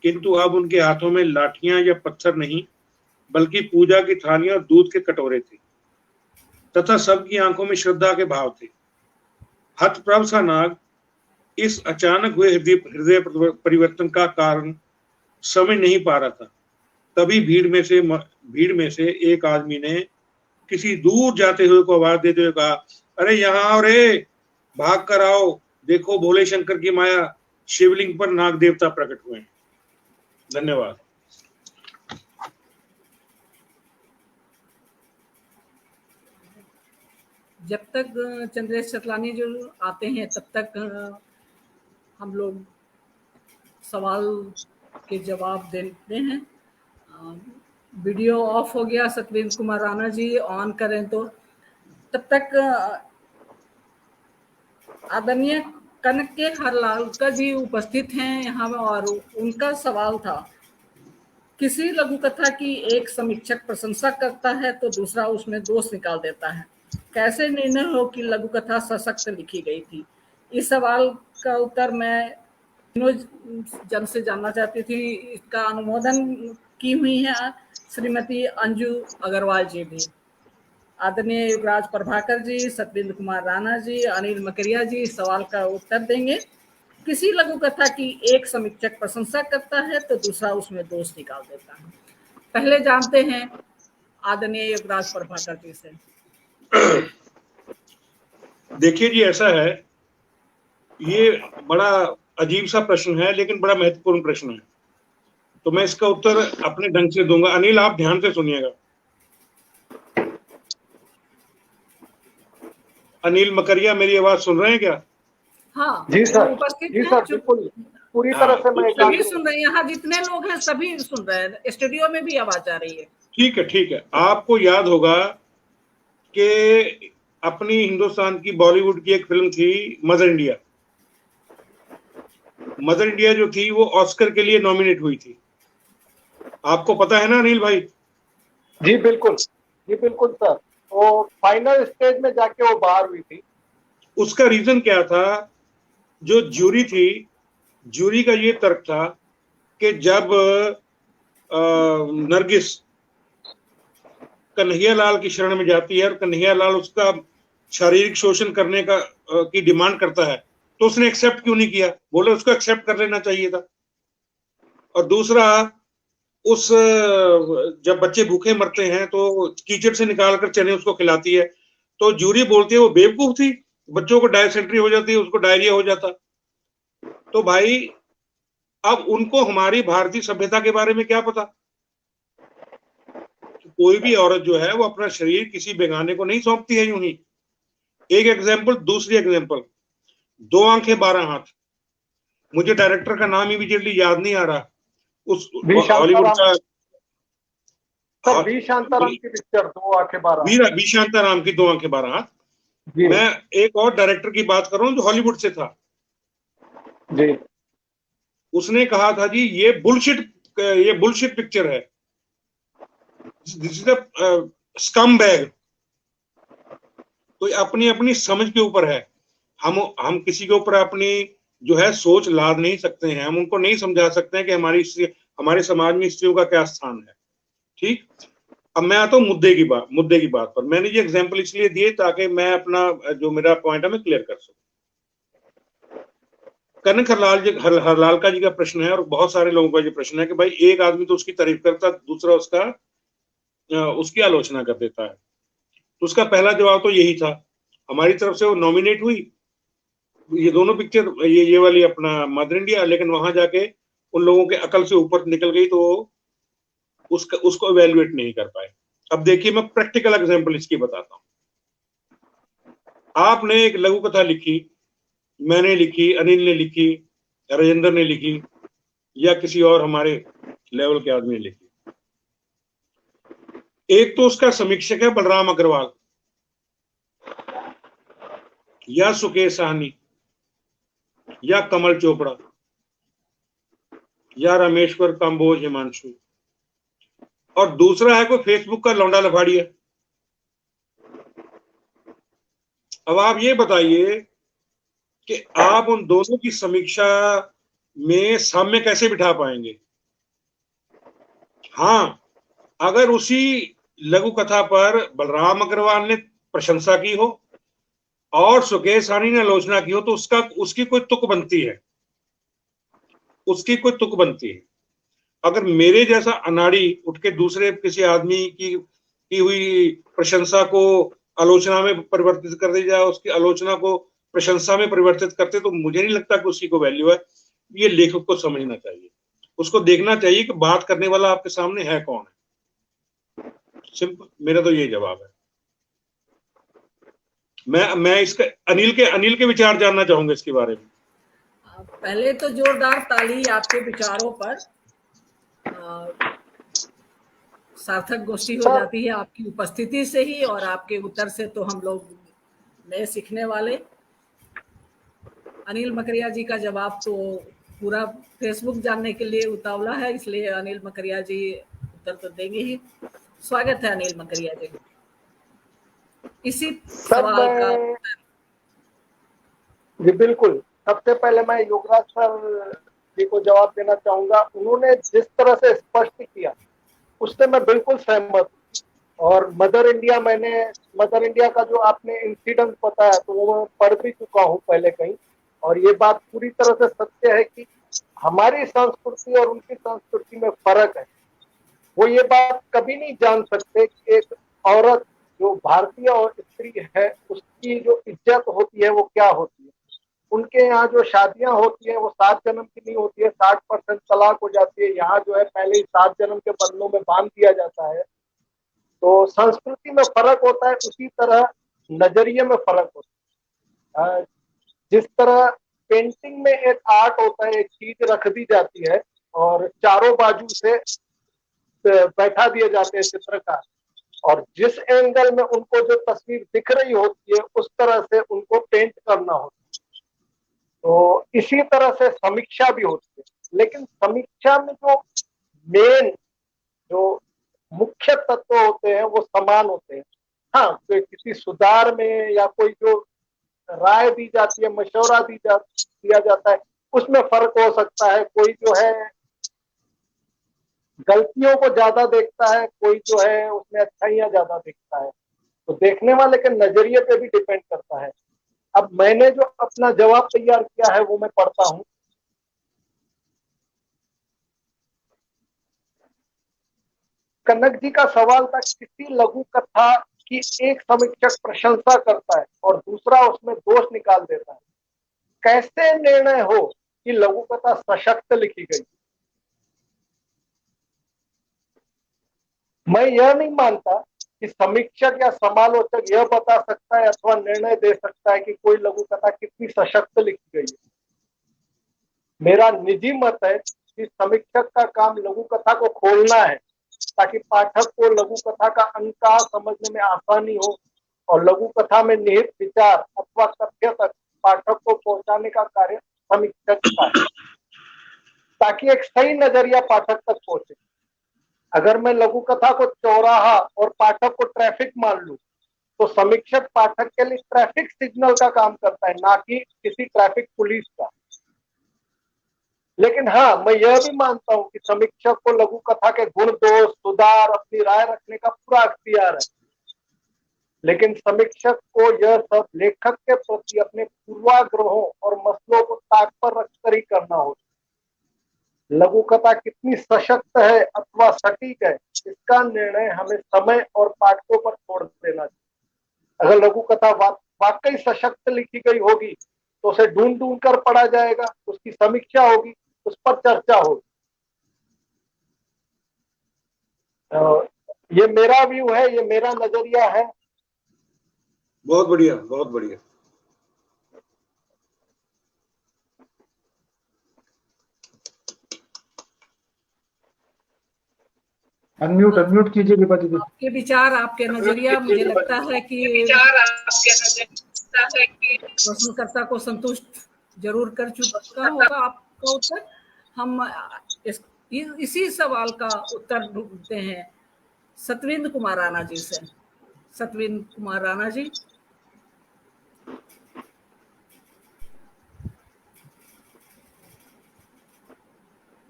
किंतु अब उनके हाथों में लाठियां या पत्थर नहीं, बल्कि पूजा की थालियां और दूध के कटोरे थे, तथा सबकी आंखों में श्रद्धा के भाव थे। हतप्रभ सा नाग इस अचानक हुए हृदय परिवर्तन का कारण समझ नहीं पा रहा था। तभी भीड़ में से एक आदमी ने किसी दूर जाते हुए को आवाज देते हुए कहा, अरे यहाँ आओ रे, भाग कर आओ, देखो भोले शंकर की माया, शिवलिंग पर नाग देवता प्रकट हुए हैं। धन्यवाद। जब तक चंद्रेश चतलानी जो आते हैं तब तक हम लोग सवाल के जवाब देते हैं। वीडियो ऑफ हो गया, सतविंद्र कुमार राणा जी ऑन करें तो। तब तक आदरणीय कनक के हरलाल का जी उपस्थित हैं यहाँ और उनका सवाल था किसी लघु कथा की एक समीक्षक प्रशंसा करता है तो दूसरा उसमें दोष निकाल देता है। कैसे निर्णय हो कि लघु कथा सशक्त लिखी गई थी? इस सवाल का उत्तर मैं तीनों जन से जानना चाहती थी। इसका अनुमोदन की हुई है श्रीमती अंजू अग्रवाल जी भी, आदरणीय युवराज प्रभाकर जी, सत्येंद्र कुमार राणा जी, अनिल मकरिया जी सवाल का उत्तर देंगे। किसी लघु कथा की एक समीक्षक प्रशंसा करता है तो दूसरा उसमें दोष निकाल देता है। पहले जानते हैं आदरणीय युवराज प्रभाकर जी से। देखिए जी, ऐसा है, ये बड़ा अजीब सा प्रश्न है लेकिन बड़ा महत्वपूर्ण प्रश्न है, तो मैं इसका उत्तर अपने ढंग से दूंगा। अनिल, आप ध्यान से सुनिएगा। अनिल मकरिया मेरी आवाज सुन रहे हैं क्या? हाँ जी सर, उपस्थित जी सर, बिल्कुल पूरी तरह से मैं सभी सुन रहे हैं। यहाँ जितने लोग हैं सभी सुन रहे हैं, स्टूडियो में भी आवाज आ रही है। ठीक है, ठीक है। आपको याद होगा कि अपनी हिंदुस्तान की बॉलीवुड की एक फिल्म थी मदर इंडिया। मदर इंडिया जो थी वो ऑस्कर के लिए नॉमिनेट हुई थी, आपको पता है ना अनिल भाई? जी बिल्कुल सर, वो फाइनल स्टेज में जाके वो बाहर हुई थी। उसका रीजन क्या था? जो ज्यूरी थी, ज्यूरी का ये तर्क था कि जब नरगिस कन्हैयालाल की शरण में जाती है और कन्हैयालाल उसका शारीरिक शोषण करने का की डिमांड करता है, तो उसने एक्सेप्ट क्यों नहीं किया? बोले उसको एक्सेप्ट कर लेना चाहिए था। और दूसरा, उस जब बच्चे भूखे मरते हैं तो कीचड़ से निकालकर चने उसको खिलाती है, तो ज्यूरी बोलती है वो बेवकूफ थी, बच्चों को डायसेंट्री हो जाती है, उसको डायरिया हो जाता। तो भाई अब उनको हमारी भारतीय सभ्यता के बारे में क्या पता? कोई भी औरत जो है वो अपना शरीर किसी बेगाने को नहीं सौंपती है यूं ही। एक एग्जाम्पल, दूसरी एग्जाम्पल, 2 आंखें 12 हाथ। मुझे डायरेक्टर का नाम इमीडिएटली याद नहीं आ रहा, उस हॉलीवुड का वी शांताराम की पिक्चर 2 आंखें 12 हाथ। वी शांताराम की 2 आंखें 12 हाथ। मैं एक और डायरेक्टर की बात कर रहा हूं जो हॉलीवुड से था जी। उसने कहा था जी ये बुलशिट पिक्चर है, this is a scum bag. तो अपनी अपनी समझ के ऊपर है, हम किसी के ऊपर अपनी जो है सोच लाद नहीं सकते हैं, हम उनको नहीं समझा सकते हैं कि हमारे समाज में स्त्रियों का क्या स्थान है। ठीक, अब मैं आता हूँ मुद्दे की बात पर। मैंने ये एग्जांपल इसलिए दिए ताकि मैं अपना जो मेरा पॉइंट है मैं क्लियर कर सकूं। कनक हरलालका जी का प्रश्न है और बहुत सारे लोगों का ये प्रश्न है कि भाई एक आदमी तो उसकी तारीफ करता, दूसरा उसकी आलोचना कर देता है। तो उसका पहला जवाब तो यही था, हमारी तरफ से वो नॉमिनेट हुई, ये दोनों पिक्चर, ये वाली अपना मदर इंडिया, लेकिन वहां जाके उन लोगों के अकल से ऊपर निकल गई तो उसको इवेल्युएट नहीं कर पाए। अब देखिए, मैं प्रैक्टिकल एग्जांपल इसकी बताता हूं। आपने एक लघु कथा लिखी, मैंने लिखी, अनिल ने लिखी, राजेंद्र ने लिखी, या किसी और हमारे लेवल के आदमी ने लिखी। एक तो उसका समीक्षक है बलराम अग्रवाल या सुकेश साहनी या कमल चोपड़ा या रामेश्वर कंबोज हिमांशु, और दूसरा है कोई फेसबुक का लौंडा लफाड़िया। अब आप ये बताइए कि आप उन दोनों की समीक्षा में साम्य कैसे बिठा पाएंगे? हाँ, अगर उसी लघु कथा पर बलराम अग्रवाल ने प्रशंसा की हो और सुकेश साहनी ने आलोचना की हो तो उसकी कोई तुक बनती है, अगर मेरे जैसा अनाड़ी उठ के दूसरे किसी आदमी की हुई प्रशंसा को आलोचना में परिवर्तित कर दी जाए, उसकी आलोचना को प्रशंसा में परिवर्तित करते, तो मुझे नहीं लगता कि उसकी कोई वैल्यू है। ये लेखक को समझना चाहिए, उसको देखना चाहिए कि बात करने वाला आपके सामने है कौन है। सिंपल, मेरा तो ये जवाब है। मैं इसका अनिल के विचार जानना चाहूंगा इसके बारे में। पहले तो जोरदार ताली आपके विचारों पर। सार्थक गोष्ठी हो जाती है आपकी उपस्थिति से ही, और आपके उत्तर से तो हम लोग नए सीखने वाले। अनिल मकरिया जी का जवाब तो पूरा फेसबुक जानने के लिए उतावला है, इसलिए अनिल मकरिया जी उत्तर तो देंगे ही। स्वागत है अनिल मकरिया जी। इसी सवाल का जी बिल्कुल। सबसे पहले मैं योगराज सर जी को जवाब देना चाहूंगा। उन्होंने जिस तरह से स्पष्ट किया उससे मैं बिल्कुल सहमत हूँ। और मदर इंडिया का जो आपने इंसिडेंट बताया तो वो मैं पढ़ भी चुका हूँ पहले कहीं, और ये बात पूरी तरह से सत्य है कि हमारी संस्कृति और उनकी संस्कृति में फर्क है। वो ये बात कभी नहीं जान सकते कि एक औरत जो भारतीय और स्त्री है उसकी जो इज्जत होती है वो क्या होती है। उनके यहाँ जो शादियां होती है वो 7 जन्म की नहीं होती है, 60% तलाक हो जाती है। यहाँ जो है पहले ही 7 जन्म के बंधनों में बांध दिया जाता है। तो संस्कृति में फर्क होता है, उसी तरह नजरिए में फर्क होता है। जिस तरह पेंटिंग में एक आर्ट होता है, एक चीज रख दी जाती है और चारों बाजू से बैठा दिए जाते हैं चित्रकार, और जिस एंगल में उनको जो तस्वीर दिख रही होती है उस तरह से उनको पेंट करना होता है। तो इसी तरह से समीक्षा भी होती है, लेकिन समीक्षा में जो मेन जो मुख्य तत्व होते हैं वो समान होते हैं। हाँ, तो किसी सुधार में या कोई जो राय दी जाती है, मशवरा दिया जाता है, उसमें फर्क हो सकता है। कोई जो है गलतियों को ज्यादा देखता है, कोई जो है उसमें अच्छाइयां ज्यादा देखता है। तो देखने वाले के नजरिए पे भी डिपेंड करता है। अब मैंने जो अपना जवाब तैयार किया है वो मैं पढ़ता हूं। कनक जी का सवाल था, किसी लघु कथा की एक समीक्षक प्रशंसा करता है और दूसरा उसमें दोष निकाल देता है, कैसे निर्णय हो कि लघु कथा सशक्त लिखी गई। मैं यह नहीं मानता कि समीक्षक या समालोचक यह बता सकता है अथवा निर्णय दे सकता है कि कोई लघु कथा कितनी सशक्त लिखी गई है। मेरा निजी मत है कि समीक्षक का काम लघु कथा को खोलना है ताकि पाठक को लघु कथा का अंका समझने में आसानी हो, और लघु कथा में निहित विचार अथवा तथ्य तक पाठक को पहुंचाने का कार्य समीक्षक का है, ताकि एक सही नजरिया पाठक तक पहुंचे। अगर मैं लघु कथा को चौराहा और पाठक को ट्रैफिक मान लूं, तो समीक्षक पाठक के लिए ट्रैफिक सिग्नल का काम करता है, ना कि किसी ट्रैफिक पुलिस का। लेकिन हाँ, मैं यह भी मानता हूं कि समीक्षक को लघु कथा के गुण दोष, सुधार, अपनी राय रखने का पूरा अख्तियार है। लेकिन समीक्षक को यह सब लेखक के प्रति अपने पूर्वाग्रहों और मसलों को ताक पर रखकर ही करना होता। लघु कथा कितनी सशक्त है अथवा सटीक है, इसका निर्णय हमें समय और पाठकों पर छोड़ देना चाहिए। अगर लघु कथा वाकई सशक्त लिखी गई होगी तो उसे ढूंढ ढूंढ कर पढ़ा जाएगा, उसकी समीक्षा होगी, उस पर चर्चा होगी। ये मेरा व्यू है, ये मेरा नजरिया है। बहुत बढ़िया, बहुत बढ़िया। अनम्यूट कीजिए विभा दीदी। आपके विचार, आपके नजरिया, मुझे लगता है कि प्रश्नकर्ता को संतुष्ट जरूर कर चुका होगा आपका उत्तर। हम इसी सवाल का उत्तर ढूंढते हैं सतविंद कुमार राणा जी से। सतविंद कुमार राणा जी।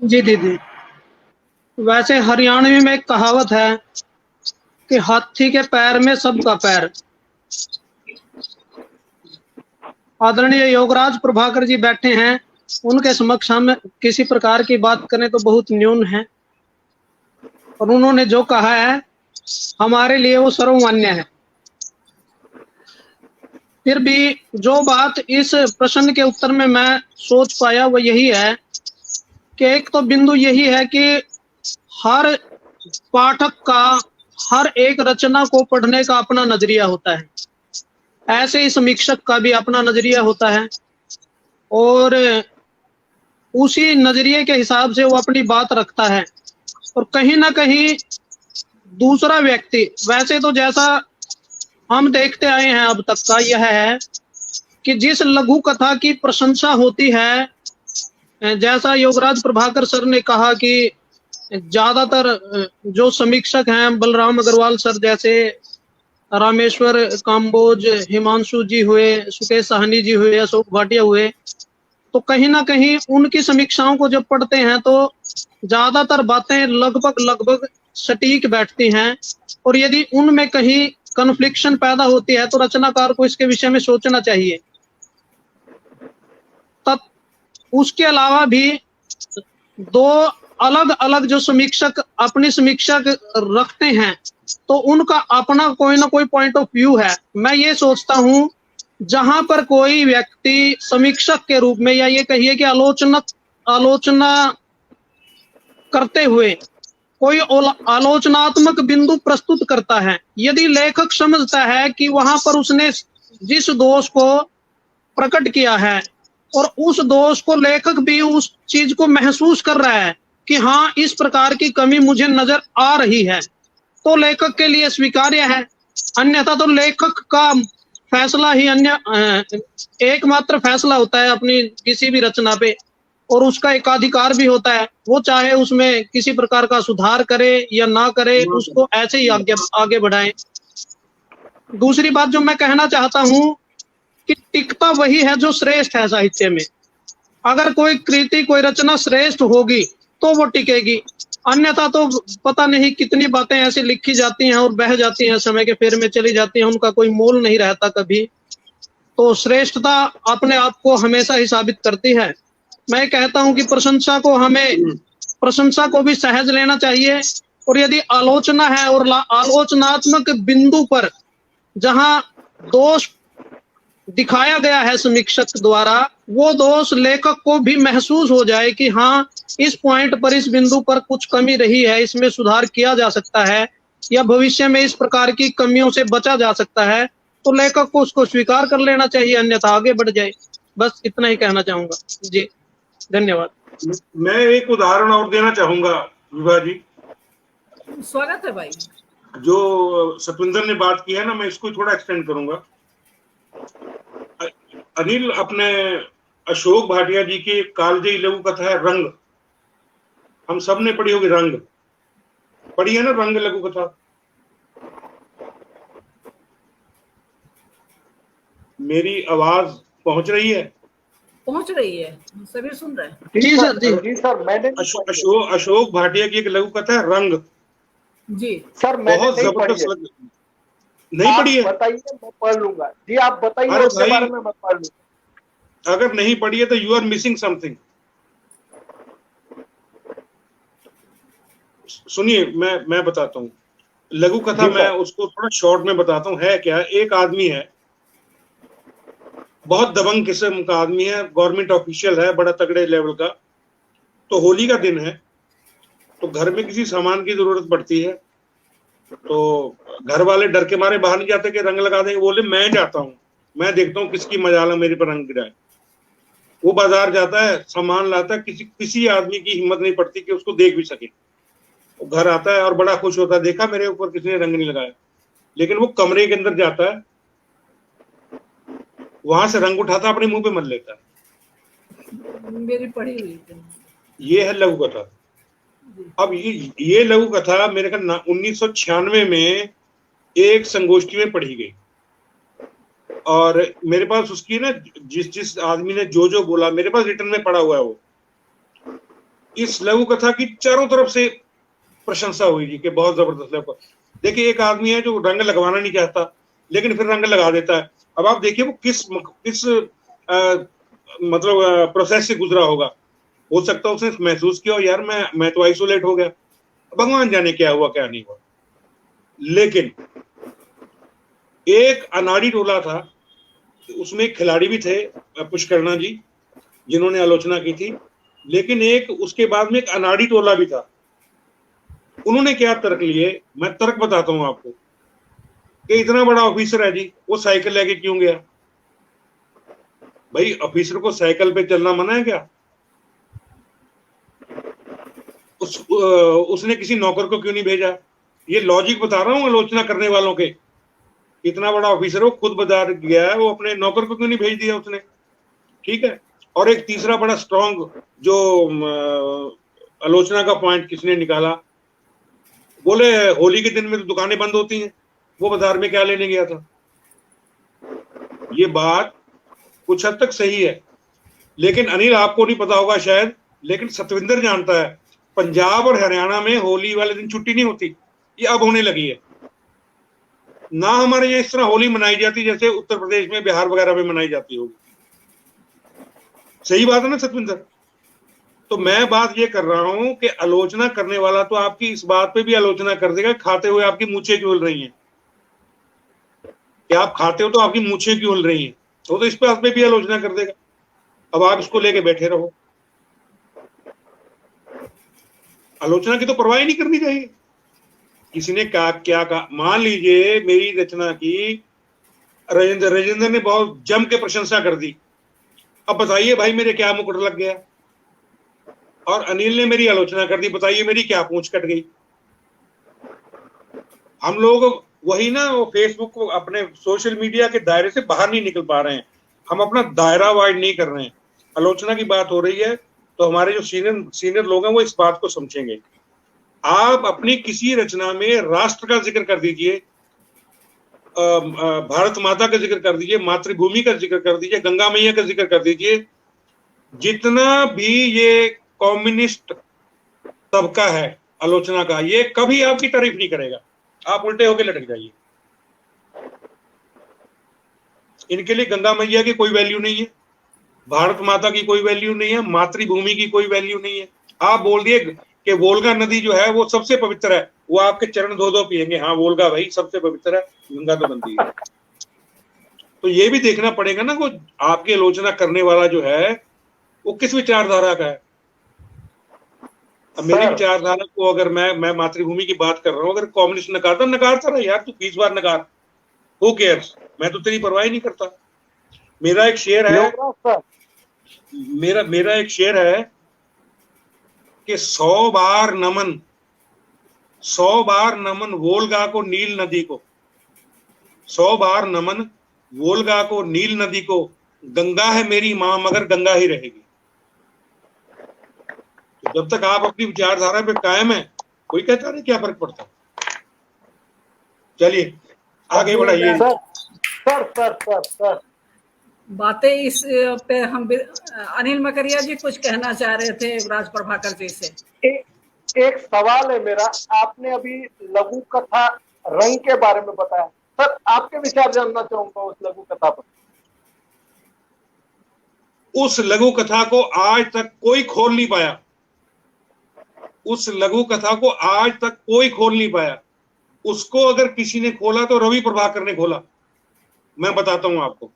जी दीदी, वैसे हरियाणवी में एक कहावत है कि हाथी के पैर में सबका पैर। आदरणीय योगराज प्रभाकर जी बैठे हैं, उनके समक्ष हम किसी प्रकार की बात करें तो बहुत न्यून है, और उन्होंने जो कहा है हमारे लिए वो सर्वमान्य है। फिर भी जो बात इस प्रश्न के उत्तर में मैं सोच पाया वो यही है कि एक तो बिंदु यही है कि हर पाठक का हर एक रचना को पढ़ने का अपना नजरिया होता है, ऐसे ही समीक्षक का भी अपना नजरिया होता है, और उसी नजरिए के हिसाब से वो अपनी बात रखता है। और कहीं ना कहीं दूसरा व्यक्ति, वैसे तो जैसा हम देखते आए हैं अब तक का, यह है कि जिस लघु कथा की प्रशंसा होती है जैसा योगराज प्रभाकर सर ने कहा कि ज्यादातर जो समीक्षक हैं, बलराम अग्रवाल सर जैसे, रामेश्वर काम्बोज, हिमांशु जी हुए, सुकेश साहनी जी हुए, अशोक भाटिया हुए, तो कहीं ना कहीं उनकी समीक्षाओं को जब पढ़ते हैं तो ज्यादातर बातें लगभग सटीक बैठती हैं। और यदि उनमें कहीं कन्फ्लिक्शन पैदा होती है तो रचनाकार को इसके विषय में सोचना चाहिए। तब उसके अलावा भी दो अलग अलग जो समीक्षक अपनी समीक्षा रखते हैं तो उनका अपना कोई ना कोई पॉइंट ऑफ व्यू है। मैं ये सोचता हूं जहां पर कोई व्यक्ति समीक्षक के रूप में या ये कहिए कि आलोचना करते हुए कोई आलोचनात्मक बिंदु प्रस्तुत करता है, यदि लेखक समझता है कि वहां पर उसने जिस दोष को प्रकट किया है और उस दोष को लेखक भी उस चीज को महसूस कर रहा है कि हाँ इस प्रकार की कमी मुझे नजर आ रही है, तो लेखक के लिए स्वीकार्य है। अन्यथा तो लेखक का फैसला ही एकमात्र फैसला होता है अपनी किसी भी रचना पे, और उसका एकाधिकार भी होता है। वो चाहे उसमें किसी प्रकार का सुधार करे या ना करे, उसको ऐसे ही आगे बढ़ाए। दूसरी बात जो मैं कहना चाहता हूं कि टिकता वही है जो श्रेष्ठ है साहित्य में। अगर कोई कृति कोई रचना श्रेष्ठ होगी तो वो टिकेगी, अन्यथा तो पता नहीं कितनी बातें ऐसी लिखी जाती हैं और बह जाती हैं, समय के फेर में चली जाती हैं, उनका कोई मोल नहीं रहता कभी। तो श्रेष्ठता अपने आप को हमेशा ही साबित करती है। मैं कहता हूं कि प्रशंसा को भी सहज लेना चाहिए, और यदि आलोचना है और आलोचनात्मक बिंदु पर जहां दोष दिखाया गया है समीक्षक द्वारा, वो दोष लेखक को भी महसूस हो जाए कि हाँ इस पॉइंट पर, इस बिंदु पर कुछ कमी रही है, इसमें सुधार किया जा सकता है या भविष्य में इस प्रकार की कमियों से बचा जा सकता है, तो लेखक को उसको स्वीकार कर लेना चाहिए, अन्यथा आगे बढ़ जाए। बस इतना ही कहना चाहूंगा जी, धन्यवाद। मैं एक उदाहरण और देना चाहूंगा विभा जी। स्वागत है भाई। जो सतविंदर ने बात की है ना, मैं इसको थोड़ा एक्सटेंड करूंगा। अनिल, अपने अशोक भाटिया जी की कालजयी लघु कथा है रंग, हम सब ने पढ़ी होगी। रंग पढ़ी है ना, रंग लघु कथा। मेरी आवाज पहुंच रही है? पहुंच रही है, सभी सुन रहे हैं। जी सर, जी सर, मैंने अशोक भाटिया की एक लघु कथा है रंग जी सर, मैंने बहुत जबरदस्त नहीं पढ़ी है? बताइए, मैं पढ़ लूंगा जी, आप बताइए उसके बारे में, मैं पढ़ लूंगा। अगर नहीं पढ़ी है तो यू आर मिसिंग समथिंग। सुनिए, मैं बताता हूँ लघु कथा। मैं उसको थोड़ा शॉर्ट में बताता हूँ। है क्या, एक आदमी है, बहुत दबंग किस्म का आदमी है, गवर्नमेंट ऑफिशियल है, बड़ा तगड़े लेवल का। तो होली का दिन है, तो घर में किसी सामान की जरूरत पड़ती है, तो घर वाले डर के मारे बाहर नहीं जाते कि रंग लगा देंगे। बोले मैं जाता हूँ, मैं देखता हूँ किसकी मजाल मेरे पर रंग गिराए। वो बाजार जाता है, सामान लाता है, किसी आदमी की हिम्मत नहीं पड़ती कि उसको देख भी सके। वो घर आता है और बड़ा खुश होता है, देखा मेरे ऊपर किसी ने रंग नहीं लगाया। लेकिन वो कमरे के अंदर जाता है, वहां से रंग उठाता, अपने मुंह पे मल लेता है। मेरी पढ़ी हुई थी। ये है लघु कथा। अब ये लघु कथा मेरे ख्याल 1996 में एक संगोष्ठी में पढ़ी गई, और मेरे पास उसकी ना जिस आदमी ने जो बोला मेरे पास रिटर्न में पढ़ा हुआ है। वो इस लघु कथा की चारों तरफ से प्रशंसा हुई जी कि बहुत जबरदस्त लघु। देखिए, एक आदमी है जो रंग लगवाना नहीं चाहता, लेकिन फिर रंग लगा देता है। अब आप देखिए वो किस मतलब प्रोसेस से गुजरा होगा। हो सकता है उसने महसूस किया हो, यार मैं तो आइसोलेट हो गया, भगवान जाने क्या हुआ क्या नहीं हुआ। लेकिन एक अनाड़ी टोला था, उसमें एक खिलाड़ी भी थे, पुष्करणा जी, जिन्होंने आलोचना की थी। लेकिन एक उसके बाद में एक अनाड़ी टोला भी था। उन्होंने क्या तर्क लिए, मैं तर्क बताता हूं आपको कि इतना बड़ा ऑफिसर है जी, वो साइकिल लेके क्यों गया? भाई, ऑफिसर को साइकिल पे चलना मना है क्या? उसने किसी नौकर को क्यों नहीं भेजा? ये लॉजिक बता रहा हूं आलोचना करने वालों के। इतना बड़ा ऑफिसर, वो खुद बाजार गया है, वो अपने नौकर को क्यों नहीं भेज दिया उसने? ठीक है। और एक तीसरा बड़ा स्ट्रॉन्ग जो आलोचना का पॉइंट किसने निकाला, बोले होली के दिन में तो दुकानें बंद होती हैं, वो बाजार में क्या लेने गया था। ये बात कुछ हद तक सही है, लेकिन अनिल आपको नहीं पता होगा शायद, लेकिन सतविंदर जानता है, पंजाब और हरियाणा में होली वाले दिन छुट्टी नहीं होती, ये अब होने लगी है। ना हमारे यहाँ इस तरह होली मनाई जाती जैसे उत्तर प्रदेश में, बिहार वगैरह में मनाई जाती होगी। सही बात है ना सतविंदर? तो मैं बात ये कर रहा हूं कि आलोचना करने वाला तो आपकी इस बात पे भी आलोचना कर देगा, खाते हुए आपकी मूछें क्यों हिल रही हैं, कि आप खाते हो तो आपकी मूछें क्यों हिल रही हैं, तो इस बात पे भी आलोचना कर देगा। अब आप इसको लेके बैठे रहो। आलोचना की तो परवाह ही नहीं करनी चाहिए। किसी ने क्या कहा, मान लीजिए मेरी रचना की राजेंद्र ने बहुत जम के प्रशंसा कर दी, अब बताइए भाई मेरे क्या मुकुट लग गया। और अनिल ने मेरी आलोचना कर दी, बताइए मेरी क्या पूंछ कट गई। हम लोग वही ना, वो फेसबुक को, अपने सोशल मीडिया के दायरे से बाहर नहीं निकल पा रहे हैं, हम अपना दायरा वाइड नहीं कर रहे हैं। आलोचना की बात हो रही है तो हमारे जो सीनियर लोग हैं वो इस बात को समझेंगे। आप अपनी किसी रचना में राष्ट्र का जिक्र कर दीजिए, भारत माता का जिक्र कर दीजिए, मातृभूमि का जिक्र कर दीजिए, गंगा मैया का जिक्र कर दीजिए, जितना भी ये कम्युनिस्ट तबका है आलोचना का, ये कभी आपकी तारीफ नहीं करेगा। आप उल्टे होकर लटक जाइए। इनके लिए गंगा मैया की कोई वैल्यू नहीं है, भारत माता की कोई वैल्यू नहीं है, मातृभूमि की कोई वैल्यू नहीं है। आप बोल दिए कि वोल्गा नदी जो है वो सबसे पवित्र है, वो आपके चरण धो पिएंगे। हाँ वोल्गा भाई सबसे पवित्र है, गंगा तो बनती है। तो ये भी देखना पड़ेगा ना, वो आपकी आलोचना करने वाला जो है वो किस विचारधारा का है। अब मेरी विचारधारा को अगर मैं मातृभूमि की बात कर रहा हूँ, अगर कम्युनिस्ट नकारता रहा यार, तू 20 बार नकार, हु केयर्स, मैं तो तेरी परवाह ही नहीं करता। मेरा एक शेर है, मेरा एक शेर है कि 100 बार नमन वोल्गा को नील नदी को, 100 बार नमन वोल्गा को नील नदी को, गंगा है मेरी मां मगर गंगा ही रहेगी। तो जब तक आप अपनी विचारधारा पे कायम है, कोई कहता नहीं क्या फर्क पड़ता। चलिए आगे बढ़ाइए। सर बातें इस पे हम अनिल मकरिया जी कुछ कहना चाह रहे थे राज प्रभाकर जी से। एक सवाल है मेरा, आपने अभी लघु कथा रंग के बारे में बताया, सर आपके विचार जानना चाहूंगा उस लघु कथा पर। उस लघु कथा को आज तक कोई खोल नहीं पाया, उस लघु कथा को आज तक कोई खोल नहीं पाया। उसको अगर किसी ने खोला तो रवि प्रभाकर ने खोला। मैं बताता हूं आपको,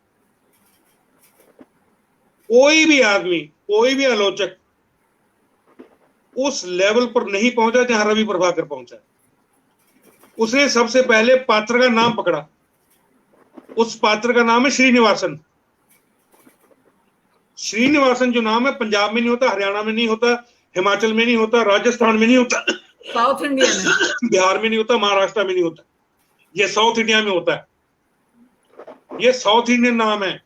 कोई भी आदमी, कोई भी आलोचक उस लेवल पर नहीं पहुंचा जहां रवि प्रभाकर पहुंचा। उसने सबसे पहले पात्र का नाम पकड़ा, उस पात्र का नाम है श्रीनिवासन। श्रीनिवासन जो नाम है पंजाब में नहीं होता, हरियाणा में नहीं होता, हिमाचल में नहीं होता, राजस्थान में नहीं होता, साउथ इंडिया में, बिहार में नहीं होता, महाराष्ट्र में नहीं होता, ये साउथ इंडिया में होता है। ये साउथ इंडियन नाम है।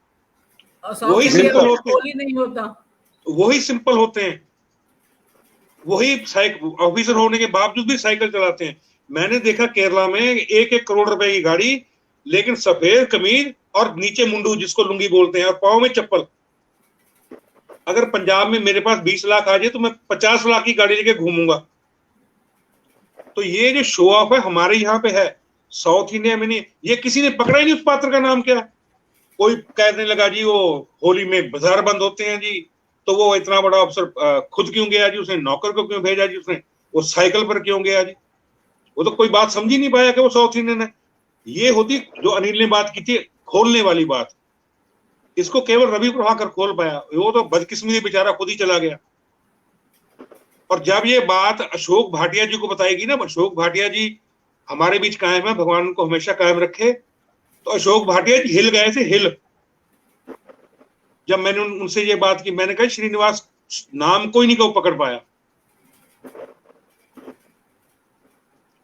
वही सिंपल होते हैं, नहीं होता, वही सिंपल होते हैं, वही ऑफिसर होने के बावजूद भी साइकिल चलाते हैं। मैंने देखा केरला में 1-1 करोड़ रुपए की गाड़ी, लेकिन सफेद कमीज और नीचे मुंडू जिसको लुंगी बोलते हैं, और पाँव में चप्पल। अगर पंजाब में मेरे पास 20 लाख आ जाए तो मैं 50 लाख की गाड़ी लेके घूमूंगा। तो ये जो शो ऑफ है हमारे यहाँ पे है, साउथ इंडिया में नहीं। ये किसी ने पकड़ा ही नहीं उस पात्र का नाम क्या है। कोई कहने लगा जी वो होली में बाजार बंद होते हैं जी, तो वो इतना बड़ा अफसर खुद क्यों गया जी, उसने नौकर को क्यों भेजा जी, उसने वो साइकिल पर क्यों गया जी। वो तो कोई बात समझ ही नहीं पाया कि वो साउथ इंडियन है। ये होती जो अनिल ने बात की थी खोलने वाली बात, इसको केवल रवि प्रभाकर खोल पाया। वो तो बदकिस्मती बेचारा खुद ही चला गया। और जब ये बात अशोक भाटिया जी को बताएगी ना, अशोक भाटिया जी हमारे बीच कायम है, भगवान उनको हमेशा कायम रखे। तो अशोक भाटिया जी हिल गए थे, हिल। जब मैंने उनसे ये बात की, मैंने कहा श्रीनिवास नाम कोई नहीं को पकड़ पाया।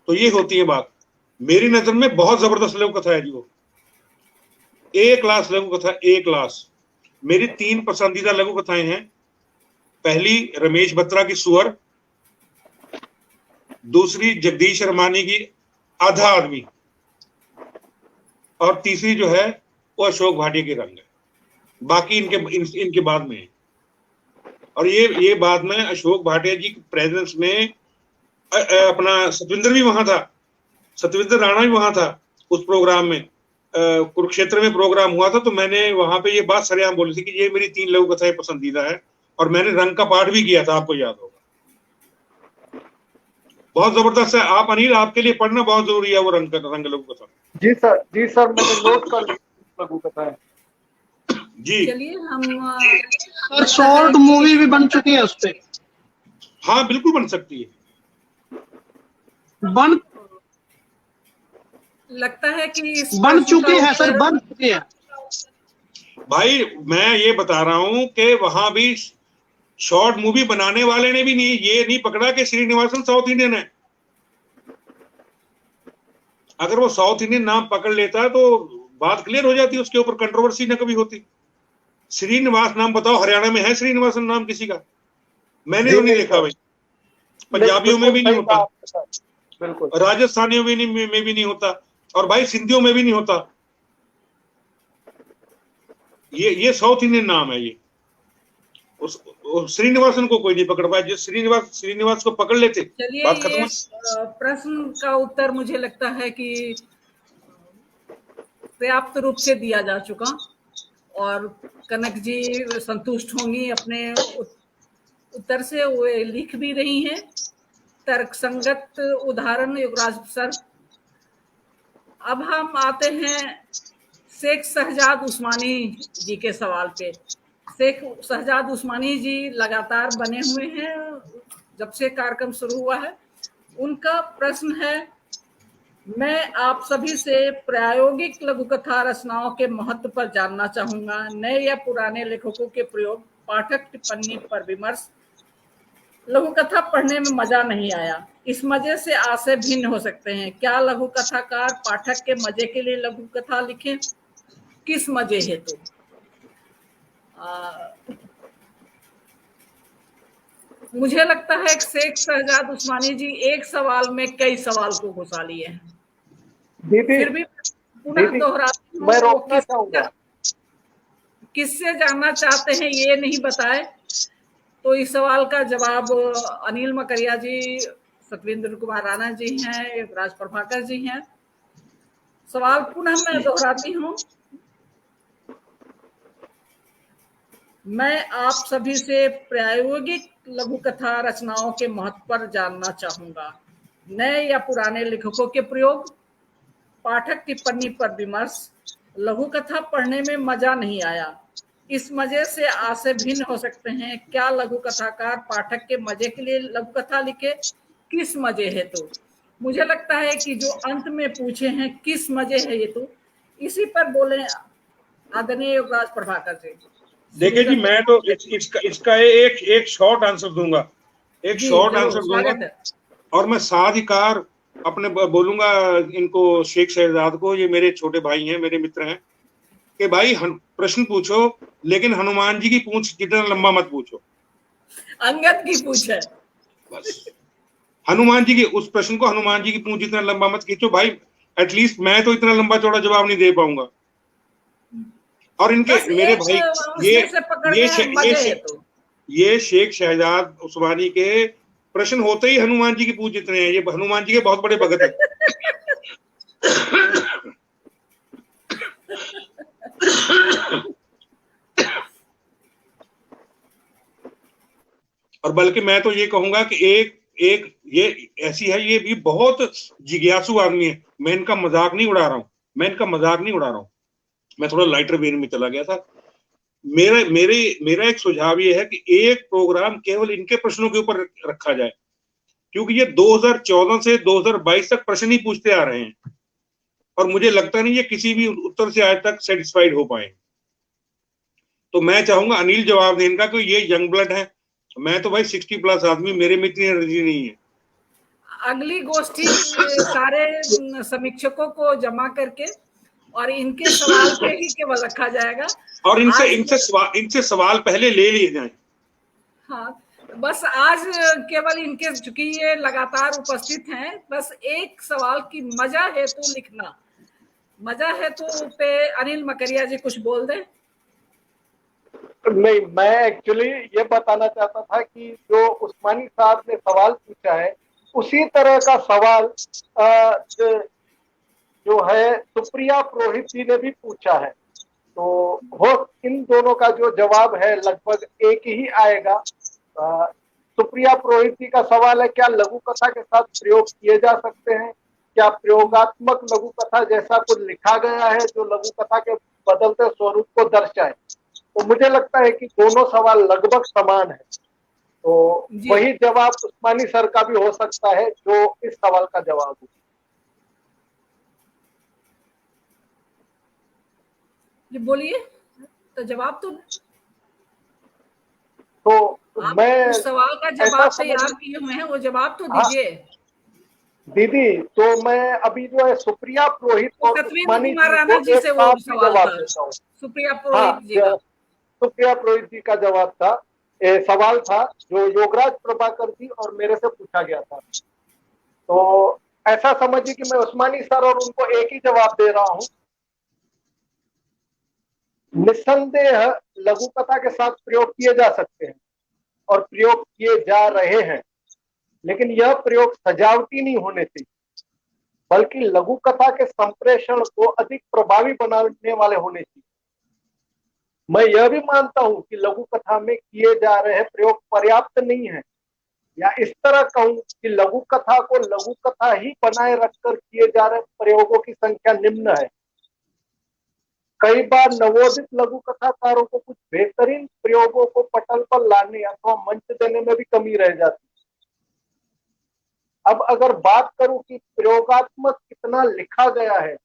तो ये होती है बात। मेरी नजर में बहुत जबरदस्त लघु कथा है जी वो, A क्लास लघु कथा, A क्लास। मेरी 3 पसंदीदा लघु कथाएं हैं। पहली रमेश बत्रा की सुअर, दूसरी जगदीश रमानी की आधा आदमी, और तीसरी जो है वो अशोक भाटिया की रंग है। बाकी इनके बाद में है। और ये बाद में अशोक भाटिया जी की प्रेजेंस में अपना सतविंदर भी वहां था, सतविंदर राणा भी वहां था उस प्रोग्राम में। कुरुक्षेत्र में प्रोग्राम हुआ था, तो मैंने वहां पे ये बात सरेआम बोली थी कि ये मेरी 3 लघु कथाएं पसंदीदा है, और मैंने रंग का पाठ भी किया था, आपको याद होगा। बहुत जबरदस्त है। आप अनिल, आपके लिए पढ़ना बहुत जरूरी है वो रंग लघु कथा। जी सर, मैंने नोट कर लिया लघु कथाएं। जी चलिए हम सर शॉर्ट मूवी भी बन चुकी है उस पे। हाँ बिल्कुल बन सकती है। लगता है कि बन चुकी है सर, बन चुकी है भाई। मैं ये बता रहा हूं कि वहां भी शॉर्ट मूवी बनाने वाले ने भी ये नहीं पकड़ा कि श्रीनिवासन साउथ इंडियन है। अगर वो साउथ इंडियन नाम पकड़ लेता तो बात क्लियर हो जाती, उसके ऊपर कंट्रोवर्सी न कभी होती। श्रीनिवास नाम बताओ, हरियाणा में है श्रीनिवासन नाम किसी का? मैंने तो नहीं देखा भाई। पंजाबियों में भी नहीं होता, बिल्कुल राजस्थानियों में भी नहीं होता, और भाई सिंधियों में भी नहीं होता। ये साउथ इंडियन नाम है ये। श्रीनिवासन को कोई नहीं पकड़ पाया। जो श्रीनिवास को पकड़ लेते, बात खत्म। ये प्रश्न का उत्तर मुझे लगता है कि पर्याप्त रूप से दिया जा चुका, और कनक जी संतुष्ट होंगी अपने उत्तर से। वो लिख भी रही हैं तर्कसंगत उदाहरण युवराज सर। अब हम आते हैं शेख शहजाद उस्मानी जी के सवाल पे। शेख शहजाद उस्मानी जी लगातार बने हुए हैं जब से कार्यक्रम शुरू हुआ है। उनका प्रश्न है, मैं आप सभी से प्रायोगिक लघुकथा रचनाओं के महत्व पर जानना चाहूंगा। नए या पुराने लेखकों के प्रयोग, पाठक टिप्पणी पर विमर्श। लघुकथा पढ़ने में मजा नहीं आया, इस मजे से आशय भिन्न हो सकते हैं। क्या लघुकथाकार पाठक के मजे के लिए लघुकथा लिखें? किस मजे हेतु? मुझे लगता है कि शेख शहजाद उस्मानी जी एक सवाल में कई सवाल को घुसा लिए हैं। फिर भी पुनः दोहराती हूं, मैं रोकना चाहूंगा। किससे जानना चाहते हैं ये नहीं बताए, तो इस सवाल का जवाब अनिल मकरिया जी, सतविंद्र कुमार राणा जी हैं, राज प्रभाकर जी हैं। सवाल पुनः मैं दोहराती हूँ, मैं आप सभी से प्रायोगिक लघुकथा रचनाओं के महत्व पर जानना चाहूंगा। नए या पुराने लेखकों के प्रयोग, पाठक टिप्पणी पर विमर्श। लघुकथा पढ़ने में मजा नहीं आया, इस मजे से आशय भिन्न हो सकते हैं। क्या लघुकथाकार पाठक के मजे के लिए लघुकथा लिखे? किस मजे है? तो मुझे लगता है कि जो अंत में पूछे हैं किस मजे है ये, तो इसी पर बोले आदरणीय युवराज प्रभाकर जी। देखिए जी, मैं तो इसका एक शॉर्ट आंसर दूंगा, एक शॉर्ट आंसर दूंगा, और मैं साधिकार अपने बोलूंगा इनको, शेख शहजाद को। ये मेरे छोटे भाई हैं, मेरे मित्र हैं, कि भाई प्रश्न पूछो, लेकिन हनुमान जी की पूंछ जितना लंबा मत पूछो। अंगद की पूछ है बस, हनुमान जी की उस प्रश्न को, हनुमान जी की पूंछ जितना लंबा मत खींचो भाई। एटलीस्ट मैं तो इतना लंबा चौड़ा जवाब नहीं दे पाऊंगा। और इनके मेरे भाई ये शेख शहजाद उस्मानी के प्रश्न होते ही हनुमान जी की पूंछ जितने हैं। ये हनुमान जी के बहुत बड़े भगत हैं। और बल्कि मैं तो ये कहूंगा कि एक ये ऐसी है, ये भी बहुत जिज्ञासु आदमी है। मैं इनका मजाक नहीं उड़ा रहा हूं, मैं थोड़ा लाइटर वेन में चला गया था। मेरा एक सुझाव ये है कि एक प्रोग्राम केवल इनके प्रश्नों के ऊपर रखा जाए, क्योंकि ये 2014 से 2022 तक प्रश्न ही पूछते आ रहे हैं, और मुझे लगता नहीं ये किसी भी उत्तर से आज तक सेटिस्फाइड हो पाए। तो मैं चाहूंगा अनिल जवाब दें इनका, क्योंकि ये यंग ब्लड है। मैं तो भाई 60+ आदमी, मेरे में इतनी एनर्जी नहीं है। अगली गोष्ठी सारे समीक्षकों को जमा करके और इनके सवाल पे ही केवल रखा जाएगा। और आज- इनसे सवाल पहले ले लिए जाएं। हाँ, बस आज केवल इनके, चूंकि ये लगातार उपस्थित हैं, बस एक सवाल की मजा हेतु लिखना, मजा हेतु पे अनिल मकरिया जी कुछ बोल दें। नहीं, मैं एक्चुअली ये बताना चाहता था कि जो उस्मानी साहब ने सवाल पूछा है उसी तरह का सवाल जो है सुप्रिया पुरोहित जी ने भी पूछा है। तो वो इन दोनों का जो जवाब है लगभग एक ही आएगा। सुप्रिया पुरोहित जी का सवाल है, क्या लघु कथा के साथ प्रयोग किए जा सकते हैं? क्या प्रयोगात्मक लघु कथा जैसा कुछ लिखा गया है जो लघु कथा के बदलते स्वरूप को दर्शाए? तो मुझे लगता है कि दोनों सवाल लगभग समान है। तो वही जवाब उस्मानी सर का भी हो सकता है जो इस सवाल का जवाब हो। जी बोलिए, तो जवाब तो मैं उस सवाल का जवाब तैयार किए हुए हैं, वो जवाब तो दीजिए। दीदी, तो मैं अभी जो है सुप्रिया पुरोहित और उस्मानी राणा जी से वो सवाल था, सुप्रिया पुरोहित जी का। सुप्रिया पुरोहित जी का जवाब था, सवाल था जो योगराज प्रभाकर जी और मेरे से पूछा गया था। तो ऐसा समझिए कि मैं उस्मानी सर और उनको एक ही जवाब दे रहा हूं। निस्संदेह लघु कथा के साथ प्रयोग किए जा सकते हैं और प्रयोग किए जा रहे हैं, लेकिन यह प्रयोग सजावटी नहीं होने चाहिए, बल्कि लघु कथा के संप्रेषण को अधिक प्रभावी बनाने वाले होने चाहिए। मैं यह भी मानता हूं कि लघु कथा में किए जा रहे प्रयोग पर्याप्त नहीं है, या इस तरह कहूं कि लघु कथा को लघु कथा ही बनाए रखकर किए जा रहे प्रयोगों की संख्या निम्न है। कई बार नवोदित लघु कथाकारों को कुछ बेहतरीन प्रयोगों को पटल पर लाने अथवा मंच देने में भी कमी रह जाती है। अब अगर बात करूं कि प्रयोगात्मक कितना लिखा गया है,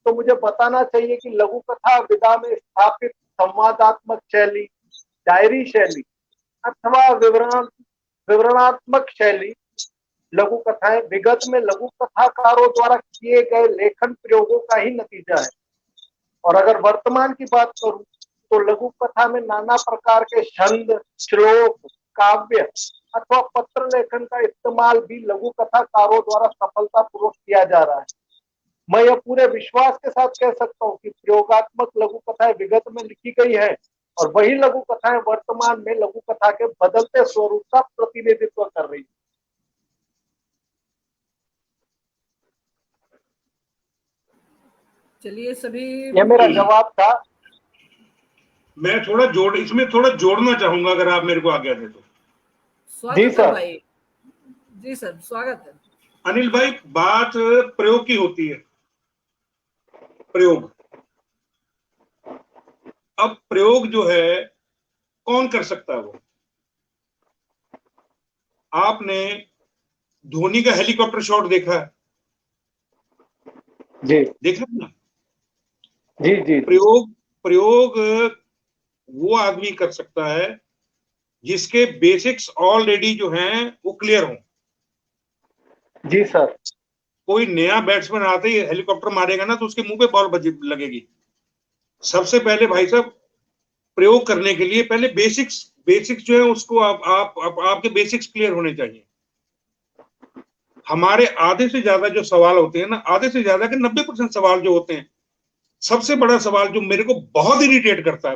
तो मुझे बताना चाहिए कि लघु कथा विधा में स्थापित संवादात्मक शैली, डायरी शैली अथवा विवरणात्मक शैली लघु कथाएं विगत में लघु कथाकारों द्वारा किए गए लेखन प्रयोगों का ही नतीजा है। और अगर वर्तमान की बात करूं तो लघु कथा में नाना प्रकार के छंद, श्लोक, काव्य अथवा पत्र लेखन का इस्तेमाल भी लघु कथाकारों द्वारा सफलतापूर्वक किया जा रहा है। मैं यह पूरे विश्वास के साथ कह सकता हूं कि प्रयोगात्मक लघु कथाएं विगत में लिखी गई है और वही लघु कथाएं वर्तमान में लघु कथा के बदलते स्वरूप का प्रतिनिधित्व कर रही है। चलिए सभी, यह मेरा जवाब था। मैं इसमें थोड़ा जोड़ना चाहूंगा, अगर आप मेरे को आज्ञा दे तो। स्वागत है भाई। जी सर, स्वागत है। अनिल भाई, बात प्रयोग की होती है। प्रयोग, अब प्रयोग जो है कौन कर सकता है? वो आपने धोनी का हेलीकॉप्टर शॉट देखा है? जी देखा ना? जी जी। प्रयोग वो आदमी कर सकता है जिसके बेसिक्स ऑलरेडी जो हैं वो क्लियर हो। जी सर। कोई नया बैट्समैन आते ही हेलीकॉप्टर मारेगा ना तो उसके मुंह पे बॉल लगेगी। सबसे पहले भाई साहब, प्रयोग करने के लिए पहले बेसिक्स जो है उसको आपके बेसिक्स क्लियर होने चाहिए। हमारे आधे से ज्यादा जो सवाल होते हैं ना, आधे से ज्यादा के 90% सवाल जो होते हैं, सबसे बड़ा सवाल जो मेरे को बहुत इरिटेट करता है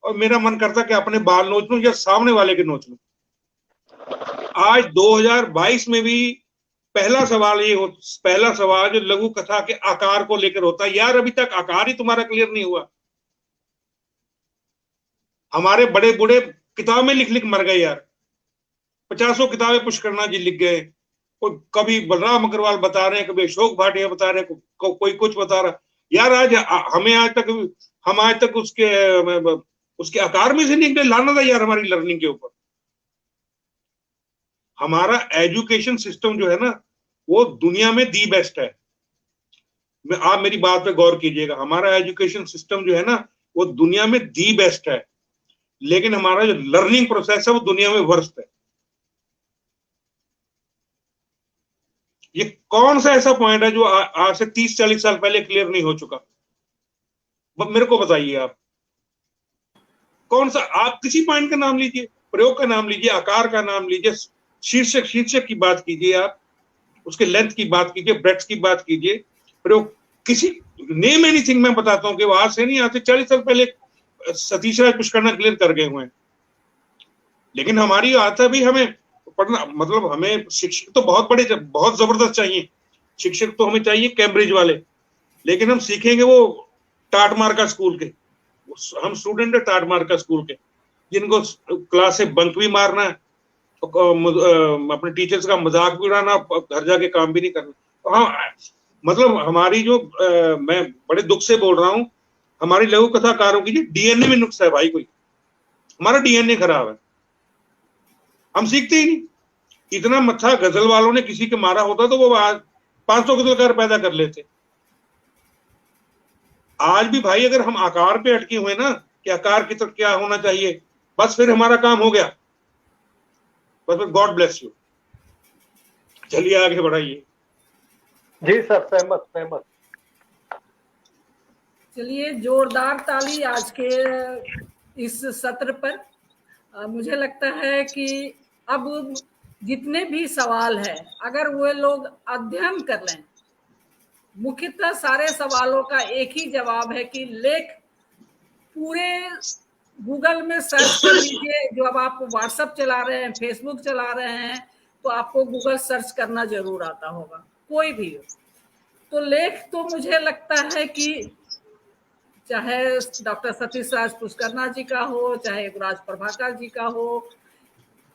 और मेरा मन करता है कि अपने बाल नोच लूं या सामने वाले के नोच लूं। आज 2022 में भी पहला सवाल जो लघु कथा के आकार को लेकर होता है, यार अभी तक आकार ही तुम्हारा क्लियर नहीं हुआ। हमारे बड़े बूढ़े किताबें लिख मर गए यार। 50 किताबें पुष्करना जी लिख गए। कभी बलराम अग्रवाल बता रहे हैं, कभी अशोक भाटिया बता रहे हैं, कोई कुछ बता रहा। यार हम आज तक उसके आकार में से नहीं लाना था यार हमारी लर्निंग के ऊपर। हमारा एजुकेशन सिस्टम जो है ना, वो दुनिया में दी बेस्ट है। आप मेरी बात पे गौर कीजिएगा, हमारा एजुकेशन सिस्टम जो है ना, वो दुनिया में दी बेस्ट है, लेकिन हमारा जो लर्निंग प्रोसेस है वो दुनिया में वर्स्ट है। ये कौन सा ऐसा पॉइंट है जो आज से 30-40 साल पहले क्लियर नहीं हो चुका? मेरे को बताइए आप, कौन सा? आप किसी पॉइंट का नाम लीजिए, प्रयोग का नाम लीजिए, आकार का नाम लीजिए, शीर्षक की बात कीजिए, आप उसके लेंथ की बात कीजिए, ब्रेड्थ की बात कीजिए, प्रयोग किसी नेम एनीथिंग। मैं बताता हूँ कि वो आज से नहीं, आज से 40 साल पहले सतीश राज पुष्करना क्लियर कर गए हुए हैं। लेकिन हमारी आदत भी हमें पढ़ना, मतलब हमें शिक्षक तो बहुत बड़े, बहुत जबरदस्त चाहिए, शिक्षक तो हमें चाहिए कैम्ब्रिज वाले, लेकिन हम सीखेंगे वो टाटमार्का स्कूल के, हम स्टूडेंट है टाटमार्का स्कूल के, जिनको क्लास से बंक भी मारना है, अपने टीचर्स का मजाक भी उड़ाना, घर जाके काम भी नहीं करना। तो हाँ, मतलब हमारी जो मैं बड़े दुख से बोल रहा हूँ, हमारी लघु कथाकारों की डीएनए में नुक्स है भाई, कोई हमारा डीएनए खराब है, हम सीखते ही नहीं। इतना मत्था गजल वालों ने किसी के मारा होता तो वो आज 500 गजलकार पैदा कर लेते। आज भी भाई अगर हम आकार पे अटके हुए ना कि आकार की तरफ क्या होना चाहिए, बस फिर हमारा काम हो गया, बस फिर गॉड ब्लेस यू। चलिए आगे बढ़ाइए। जी सर, सहमत। चलिए, जोरदार ताली आज के इस सत्र पर। मुझे लगता है कि अब जितने भी सवाल है, अगर वो लोग अध्ययन कर लें, मुख्यतः सारे सवालों का एक ही जवाब है कि लेख पूरे गूगल में सर्च कर लीजिए। जो अब आप व्हाट्सएप चला रहे हैं, फेसबुक चला रहे हैं, तो आपको गूगल सर्च करना जरूर आता होगा, कोई भी हो। तो लेख तो मुझे लगता है कि चाहे डॉक्टर सतीश राज पुष्करना जी का हो, चाहे युगराज प्रभाकर जी का हो,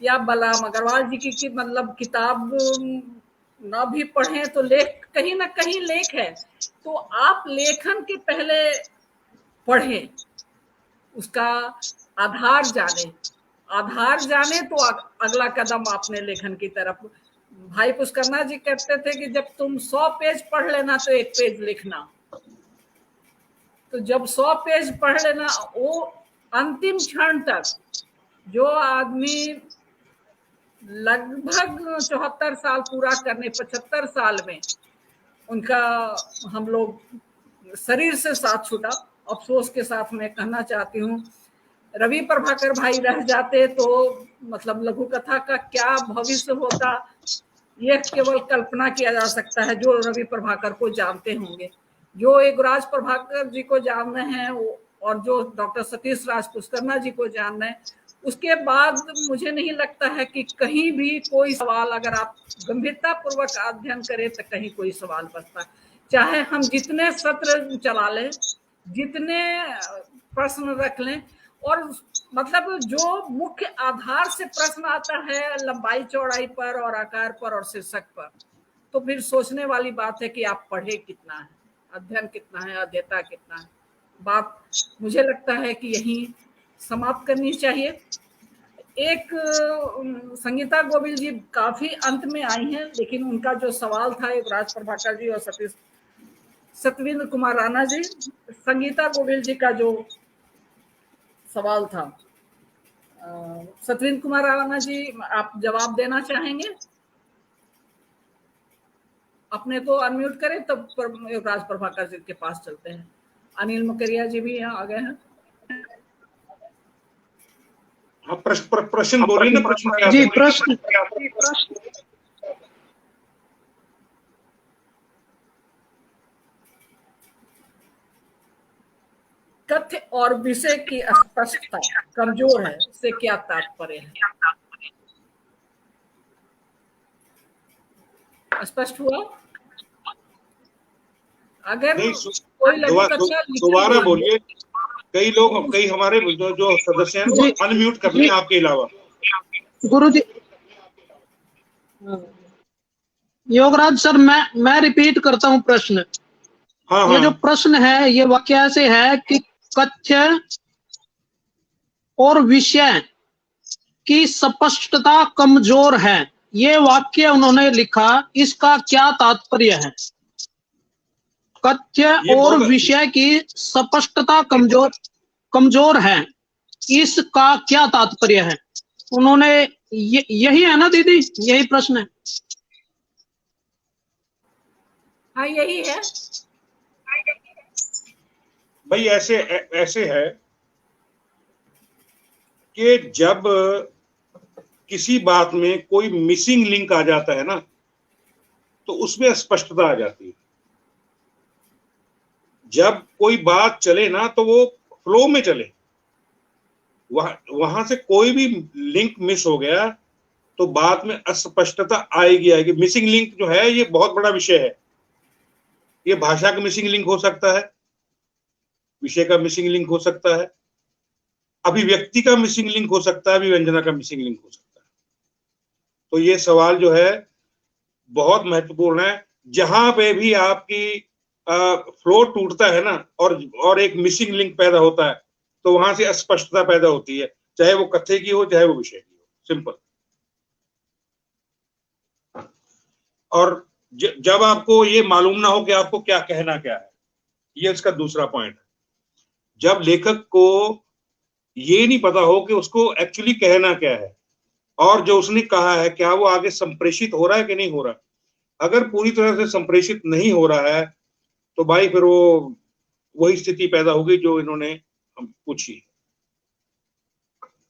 या बलराम अग्रवाल जी की मतलब किताब ना भी पढ़ें तो लेख कहीं ना कहीं लेख है। तो आप लेखन के पहले पढ़ें, उसका आधार जाने तो अगला कदम आपने लेखन की तरफ। भाई पुष्करना जी कहते थे कि जब तुम 100 पेज पढ़ लेना तो 1 पेज लिखना। तो जब 100 पेज पढ़ लेना, वो अंतिम क्षण तक जो आदमी लगभग 74 साल पूरा करने, 75 साल में उनका हम लोग शरीर से साथ छूटा। अफसोस के साथ मैं कहना चाहती हूँ, रवि प्रभाकर भाई रह जाते तो मतलब लघु कथा का क्या भविष्य होता, यह केवल कल्पना किया जा सकता है। जो रवि प्रभाकर को जानते होंगे, जो युगराज प्रभाकर जी को जान रहे हैं, और जो डॉक्टर सतीश राज पुष्करना जी को जान रहे हैं, उसके बाद मुझे नहीं लगता है कि कहीं भी कोई सवाल, अगर आप गंभीरता पूर्वक अध्ययन करें तो कहीं कोई सवाल बचता है। चाहे हम जितने सत्र चला लें, जितने प्रश्न रख लें, और मतलब जो मुख्य आधार से प्रश्न आता है लंबाई चौड़ाई पर और आकार पर और शीर्षक पर, तो फिर सोचने वाली बात है कि आप पढ़े कितना है, अध्ययन कितना है, अध्येता कितना है। बात मुझे लगता है कि यही समाप्त करनी चाहिए। एक संगीता गोविल जी काफी अंत में आई हैं, लेकिन उनका जो सवाल था युगराज प्रभाकर जी और सतविंद्र कुमार राणा जी, संगीता गोविल जी का जो सवाल था, सतविंद्र कुमार राणा जी आप जवाब देना चाहेंगे? अपने को अनम्यूट करें, तब युगराज प्रभाकर जी के पास चलते हैं। अनिल मकरिया जी भी यहाँ आ गए हैं। प्रश्न बोलिए ना, प्रश्न क्या? जी, प्रश्न कथ्य और विषय की स्पष्टता कमजोर है, से क्या तात्पर्य है? स्पष्ट हुआ? अगर कोई दोबारा बोलिए। कई हमारे जो सदस्य हैं वो अनम्यूट कर लें आपके अलावा। गुरुजी, योगराज सर, मैं रिपीट करता हूँ प्रश्न। हाँ, ये जो प्रश्न है, ये वाक्य ऐसे है कि कथ्य और विषय की स्पष्टता कमजोर है, ये वाक्य उन्होंने लिखा, इसका क्या तात्पर्य है? कथ्य और विषय की स्पष्टता कमजोर है, इसका क्या तात्पर्य है? उन्होंने यही है ना दीदी, यही प्रश्न है। हाँ यही है भाई। ऐसे है कि जब किसी बात में कोई मिसिंग लिंक आ जाता है ना, तो उसमें स्पष्टता आ जाती है। जब कोई बात चले ना तो वो फ्लो में चले, वहां से कोई भी लिंक मिस हो गया तो बात में अस्पष्टता आएगी। मिसिंग लिंक जो है ये बहुत बड़ा विषय है। ये भाषा का मिसिंग लिंक हो सकता है, विषय का मिसिंग लिंक हो सकता है, अभिव्यक्ति का मिसिंग लिंक हो सकता है, अभिव्यंजना का मिसिंग लिंक हो सकता है। तो ये सवाल जो है बहुत महत्वपूर्ण है। जहां पे भी आपकी फ्लो टूटता है ना और एक मिसिंग लिंक पैदा होता है, तो वहां से अस्पष्टता पैदा होती है, चाहे वो कथ्य की हो चाहे वो विषय की हो। सिंपल। और जब आपको ये मालूम ना हो कि आपको क्या कहना क्या है, ये इसका दूसरा पॉइंट है। जब लेखक को ये नहीं पता हो कि उसको एक्चुअली कहना क्या है और जो उसने कहा है क्या वो आगे संप्रेषित हो रहा है कि नहीं हो रहा है। अगर पूरी तरह से संप्रेषित नहीं हो रहा है तो भाई फिर वो वही स्थिति पैदा होगी जो इन्होंने पूछी।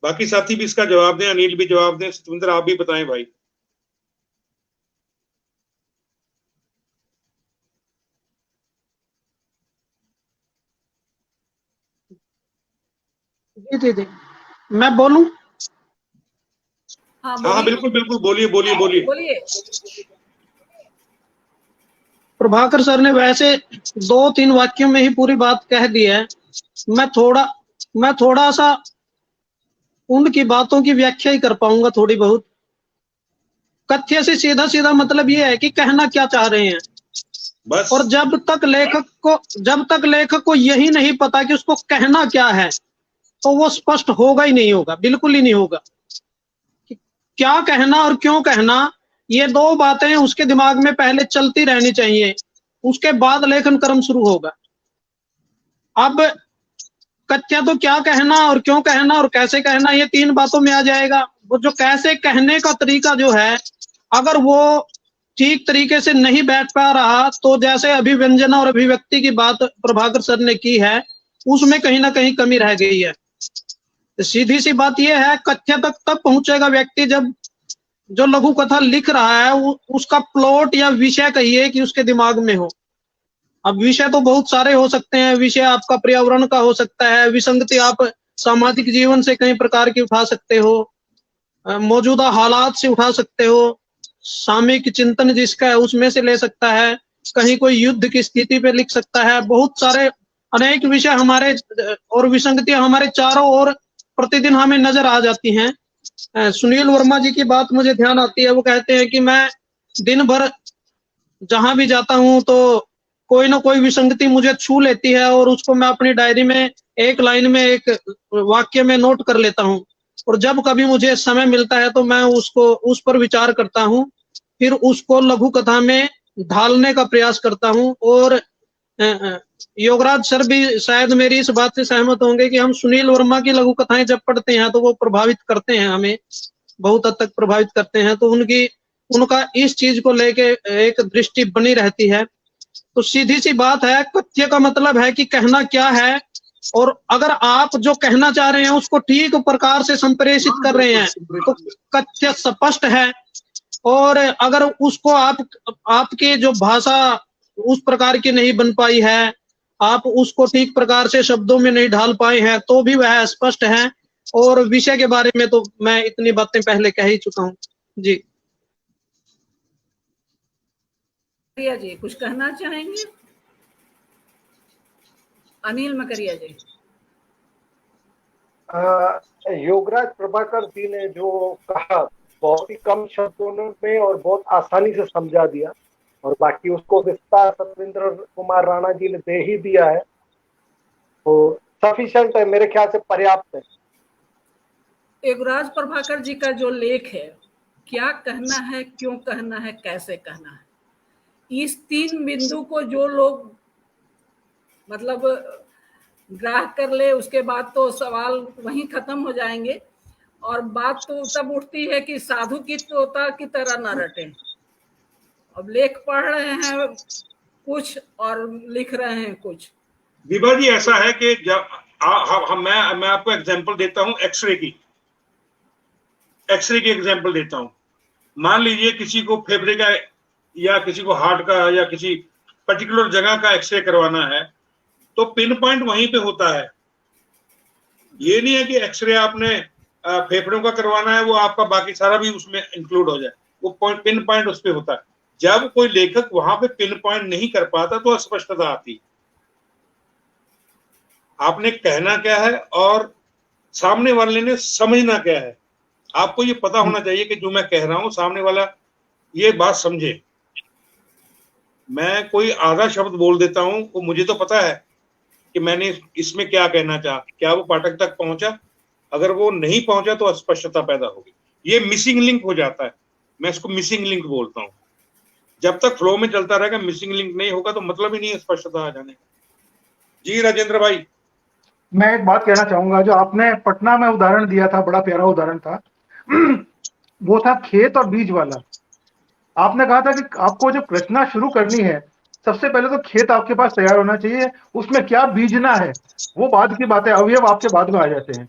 बाकी साथी भी इसका जवाब दें, अनिल भी जवाब दें, सतविंदर आप भी बताएं भाई। जी मैं बोलूं? हाँ हाँ बिल्कुल बिल्कुल, बोलिए बोलिए बोलिए। बोलिए। प्रभाकर सर ने वैसे 2-3 वाक्यों में ही पूरी बात कह दी है। मैं थोड़ा सा उनकी बातों की व्याख्या ही कर पाऊंगा थोड़ी बहुत। कथ्य से सीधा सीधा मतलब ये है कि कहना क्या चाह रहे हैं। बस। और जब तक लेखक को यही नहीं पता कि उसको कहना क्या है, तो वो स्पष्ट होगा ही नहीं, होगा बिल्कुल ही नहीं होगा। क्या कहना और क्यों कहना, ये 2 बातें उसके दिमाग में पहले चलती रहनी चाहिए, उसके बाद लेखन कर्म शुरू होगा। अब कथ्य तो क्या कहना और क्यों कहना और कैसे कहना, ये 3 बातों में आ जाएगा। वो जो कैसे कहने का तरीका जो है, अगर वो ठीक तरीके से नहीं बैठ पा रहा, तो जैसे अभिव्यंजना और अभिव्यक्ति की बात प्रभाकर सर ने की है, उसमें कहीं ना कहीं कमी रह गई है। सीधी सी बात यह है, कथ्य तक तब पहुंचेगा व्यक्ति जब जो लघु कथा लिख रहा है उसका प्लॉट या विषय कहिए कि उसके दिमाग में हो। अब विषय तो बहुत सारे हो सकते हैं। विषय आपका पर्यावरण का हो सकता है, विसंगति आप सामाजिक जीवन से कई प्रकार की उठा सकते हो, मौजूदा हालात से उठा सकते हो, सामयिक चिंतन जिसका है उसमें से ले सकता है, कहीं कोई युद्ध की स्थिति पे लिख सकता है। बहुत सारे अनेक विषय हमारे और विसंगतियां हमारे चारों ओर प्रतिदिन हमें नजर आ जाती हैं। सुनील वर्मा जी की बात मुझे ध्यान आती है। वो कहते हैं कि मैं दिन भर जहां भी जाता हूं तो कोई ना कोई विसंगति मुझे छू लेती है और उसको मैं अपनी डायरी में एक लाइन में, एक वाक्य में नोट कर लेता हूं। और जब कभी मुझे समय मिलता है तो मैं उस पर विचार करता हूं, फिर उसको लघु कथा में ढालने का प्रयास करता हूं। और योगराज सर भी शायद मेरी इस बात से सहमत होंगे कि हम सुनील वर्मा की लघु कथाएं जब पढ़ते हैं तो वो प्रभावित करते हैं, हमें बहुत हद तक प्रभावित करते हैं। तो उनका इस चीज को लेके एक दृष्टि बनी रहती है। तो सीधी सी बात है, कथ्य का मतलब है कि कहना क्या है, और अगर आप जो कहना चाह रहे हैं उसको ठीक प्रकार से संप्रेषित कर रहे हैं तो कथ्य स्पष्ट है। और अगर उसको आपकी जो भाषा उस प्रकार की नहीं बन पाई है, आप उसको ठीक प्रकार से शब्दों में नहीं ढाल पाए हैं, तो भी वह स्पष्ट है। और विषय के बारे में तो मैं इतनी बातें पहले कह ही चुका हूँ। जी मकरिया जी कुछ कहना चाहेंगे? अनिल मकरिया जी। योगराज प्रभाकर जी ने जो कहा बहुत ही कम शब्दों में और बहुत आसानी से समझा दिया, और बाकी उसको विस्तार सतविंद्र कुमार राणा जी ने दे ही दिया है, तो सफिशिएंट है, मेरे ख्याल से पर्याप्त है। योगराज प्रभाकर जी का जो लेख है, क्या कहना है, क्यों कहना है, कैसे कहना है, इस 3 बिंदु को जो लोग मतलब ग्राह्य कर ले, उसके बाद तो सवाल वहीं खत्म हो जाएंगे। और बात तो तब उठती है कि साधु की तोता की तरह न रटे। अब लेख पढ़ रहे हैं, कुछ और लिख रहे हैं कुछ। विभा जी ऐसा है कि जब मैं आपको एग्जांपल देता हूं, एक्सरे की एग्जांपल देता हूं। मान लीजिए किसी को फेफड़े का या किसी को हार्ट का या किसी पर्टिकुलर जगह का एक्सरे करवाना है तो पिन पॉइंट वहीं पे होता है। ये नहीं है कि एक्सरे आपने फेफड़ों का करवाना है वो आपका बाकी सारा भी उसमें इंक्लूड हो जाए, वो पिन पॉइंट उस पे होता है। जब कोई लेखक वहां पे पिन पॉइंट नहीं कर पाता तो अस्पष्टता आती। आपने कहना क्या है और सामने वाले ने समझना क्या है। आपको ये पता होना चाहिए कि जो मैं कह रहा हूं सामने वाला ये बात समझे। मैं कोई आधा शब्द बोल देता हूं वो मुझे तो पता है कि मैंने इसमें क्या कहना चाहा, क्या वो पाठक तक पहुंचा। अगर वो नहीं पहुंचा तो अस्पष्टता पैदा होगी, ये मिसिंग लिंक हो जाता है। मैं इसको मिसिंग लिंक बोलता हूं। जब तक फ्लो में चलता रहेगा मिसिंग लिंक नहीं होगा तो मतलब ही नहीं है स्पष्टता आ जाने। जी राजेंद्र भाई, मैं एक बात कहना चाहूंगा, जो आपने पटना में उदाहरण दिया था, बड़ा प्यारा उदाहरण था। वो था खेत और बीज वाला। आपने कहा था कि आपको जब रचना शुरू करनी है सबसे पहले तो खेत आपके पास तैयार होना चाहिए, उसमें क्या बीजना है वो बाद की बात है, अवयव आपके बाद में आ जाते हैं।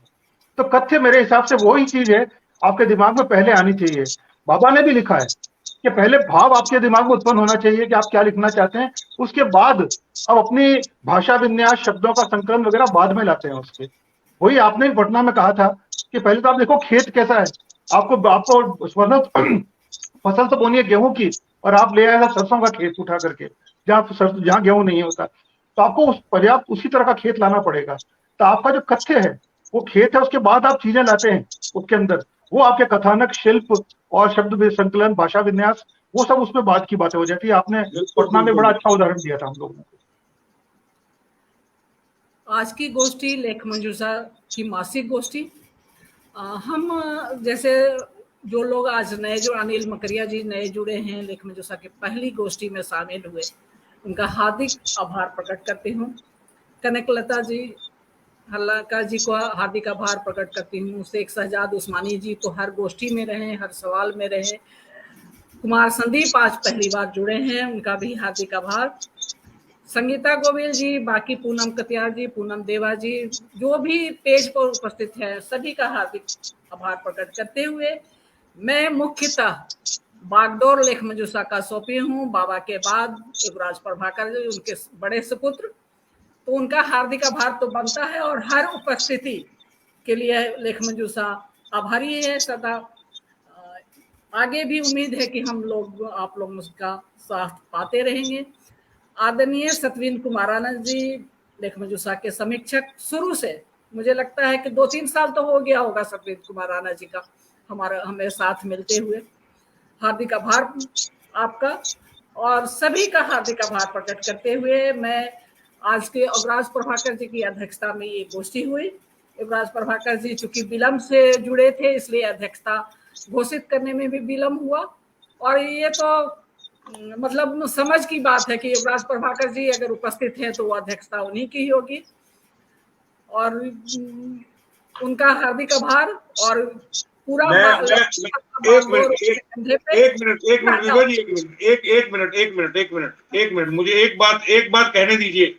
तो कथ्य मेरे हिसाब से वही चीज है आपके दिमाग में पहले आनी चाहिए। बाबा ने भी लिखा है कि पहले भाव आपके दिमाग में उत्पन्न होना चाहिए कि आप क्या लिखना चाहते हैं, उसके बाद अब अपनी भाषा विन्यास शब्दों का संकलन वगैरह बाद में लाते हैं उसके। वही आपने भी पटना में कहा था कि पहले तो आप देखो खेत कैसा है, आपको फसल तो बोनी है गेहूं की और आप ले आए सरसों का खेत उठा करके, जहाँ गेहूं नहीं होता, तो आपको पर्याप्त उसी तरह का खेत लाना पड़ेगा। तो आपका जो कथ्य है वो खेत है, उसके बाद आप चीजें लाते हैं उसके अंदर, वो आपके कथानक शिल्प और शब्द संकलन भाषा विन्यास वो सब उसमें बाद की बातें हो जाती है। आपने पटना में बड़ा अच्छा उदाहरण दिया था हम लोगों ने। आज की गोष्ठी लेख मंजूषा की मासिक गोष्ठी, हम जैसे जो लोग आज नए, जो अनिल मकरिया जी नए जुड़े हैं लेख मंजूषा के पहली गोष्ठी में शामिल हुए, उनका हार्दिक आभार प्रकट करती हूँ। कनकलता जी हल्लाका जी को हार्दिक आभार प्रकट करती हूँ। शेख शहजाद उस्मानी जी तो हर गोष्ठी में रहे, हर सवाल में रहे। कुमार संदीप आज पहली बार जुड़े हैं, उनका भी हार्दिक आभार। संगीता गोविल जी, बाकी पूनम कतियार जी, पूनम देवा जी, जो भी पेज पर उपस्थित है, सभी का हार्दिक आभार प्रकट करते हुए मैं मुख्यतः बागडोर लेख मंजूषा का सौंपी हूँ। बाबा के बाद युवराज प्रभाकर जी, उनके बड़े सुपुत्र, तो उनका हार्दिक आभार तो बनता है और हर उपस्थिति के लिए लेख मंजूषा आभारी है सदा। आगे भी उम्मीद है कि हम लोग आप लोग उसका साथ पाते रहेंगे। आदरणीय सतविंद कुमारानंद जी लेख मंजूषा के समीक्षक, शुरू से मुझे लगता है कि 2-3 साल तो हो गया होगा सतविंद कुमारानंद जी का हमें साथ मिलते हुए। हार्दिक आभार आपका और सभी का हार्दिक आभार प्रकट करते हुए मैं आज के युवराज प्रभाकर जी की अध्यक्षता में ये गोष्ठी हुई। युवराज प्रभाकर जी चूंकि विलम्ब से जुड़े थे इसलिए अध्यक्षता घोषित करने में भी विलम्ब हुआ, और ये तो मतलब समझ की बात है कि युवराज प्रभाकर जी अगर उपस्थित हैं तो वो अध्यक्षता उन्हीं की ही होगी। और उनका हार्दिक आभार और पूरा एक मिनट मुझे एक बात कहने दीजिए।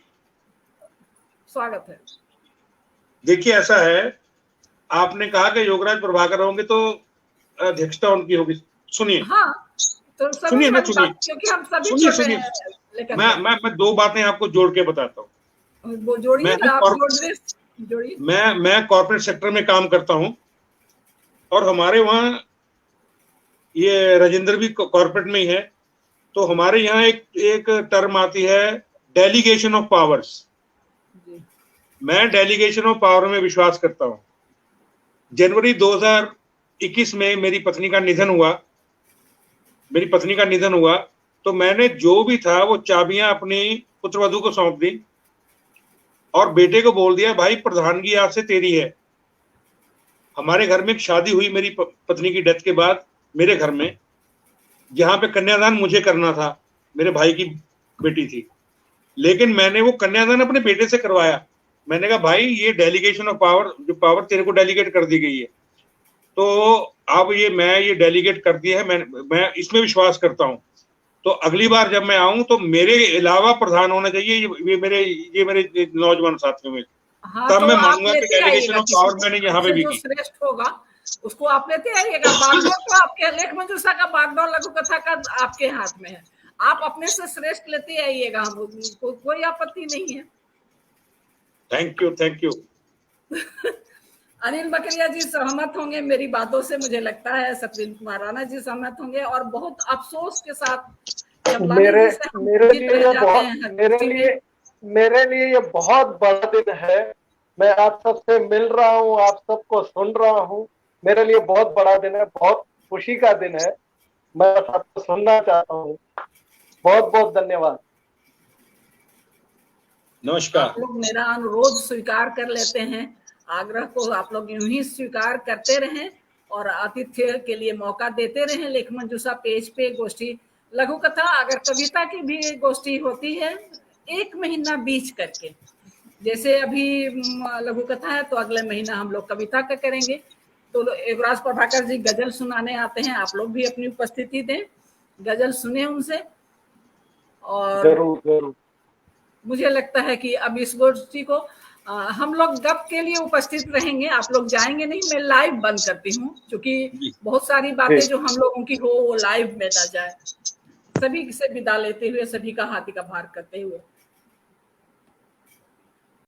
स्वागत है। देखिए ऐसा है, आपने कहा कि योगराज प्रभाकर होंगे तो अध्यक्षता उनकी होगी। सुनिए, हाँ, तो सुनिए ना, क्योंकि हम सभी सुनिए, मैं 2 बातें आपको जोड़ के बताता हूँ। वो जोड़िए, मैं कॉर्पोरेट सेक्टर में काम करता हूँ और हमारे वहाँ ये राजेंद्र भी कॉर्पोरेट में ही है, तो हमारे यहाँ एक टर्म आती है डेलीगेशन ऑफ पावर्स। मैं डेलीगेशन ऑफ पावर में विश्वास करता हूँ। जनवरी 2021 में मेरी पत्नी का निधन हुआ तो मैंने जो भी था वो चाबियां अपनी पुत्रवधू को सौंप दी और बेटे को बोल दिया, भाई प्रधानगी आज से तेरी है। हमारे घर में एक शादी हुई मेरी पत्नी की डेथ के बाद मेरे घर में, जहां पे कन्यादान मुझे करना था, मेरे भाई की बेटी थी, लेकिन मैंने वो कन्यादान अपने बेटे से करवाया। मैंने कहा भाई ये डेलीगेशन ऑफ पावर, जो पावर तेरे को डेलीगेट कर दी गई है, तो अब मैं ये डेलीगेट कर दिया है, मैं इसमें विश्वास करता हूँ। तो अगली बार जब मैं आऊं तो मेरे अलावा प्रधान होना चाहिए ये मेरे नौजवान साथियों में। हाँ, तब तो मैं आप मानूंगा कि लेते डेलीगेशन आइएगा ऑफ पावर मैंने यहाँ पे भी जो की। श्रेष्ठ होगा उसको आप लेते आइएगा। बागडोर तो आपके लेख मंजूषा का, बागडोर लघु कथा का आपके हाथ में है, आप अपने से श्रेष्ठ लेते आइएगा, हम कोई आपत्ति नहीं है। Thank you. अनिल बकरिया जी सहमत होंगे मेरी बातों से, मुझे लगता है सतविंद्र कुमार राणा जी सहमत होंगे, और बहुत अफसोस के साथ मेरे लिए ये बहुत बड़ा दिन है। मैं आप सबसे मिल रहा हूँ, आप सबको सुन रहा हूँ, मेरे लिए बहुत बड़ा दिन है, बहुत खुशी का दिन है। मैं बस आपको सुनना चाहता हूँ। बहुत बहुत धन्यवाद। नमस्कार। आप लोग मेरा अनुरोध स्वीकार कर लेते हैं, आग्रह को आप लोग यूं ही स्वीकार करते रहें और आतिथ्य के लिए मौका देते रहें। लेख मंजूषा पेज पे गोष्ठी लघु कथा, अगर कविता की भी गोष्ठी होती है 1 महीना बीच करके, जैसे अभी लघु कथा है तो अगले महीना हम लोग कविता का करेंगे। तो युवराज प्रभाकर जी गजल सुनाने आते हैं, आप लोग भी अपनी उपस्थिति दें, गजल सुने उनसे। और जरूर मुझे लगता है कि अब इस गोष्ठी को हम लोग गप के लिए उपस्थित रहेंगे, आप लोग जाएंगे नहीं। मैं लाइव बंद करती हूँ, क्योंकि बहुत सारी बातें जो हम लोगों की हो वो लाइव में ना जाए। सभी से विदा लेते हुए, सभी का हाथी का भार करते हुए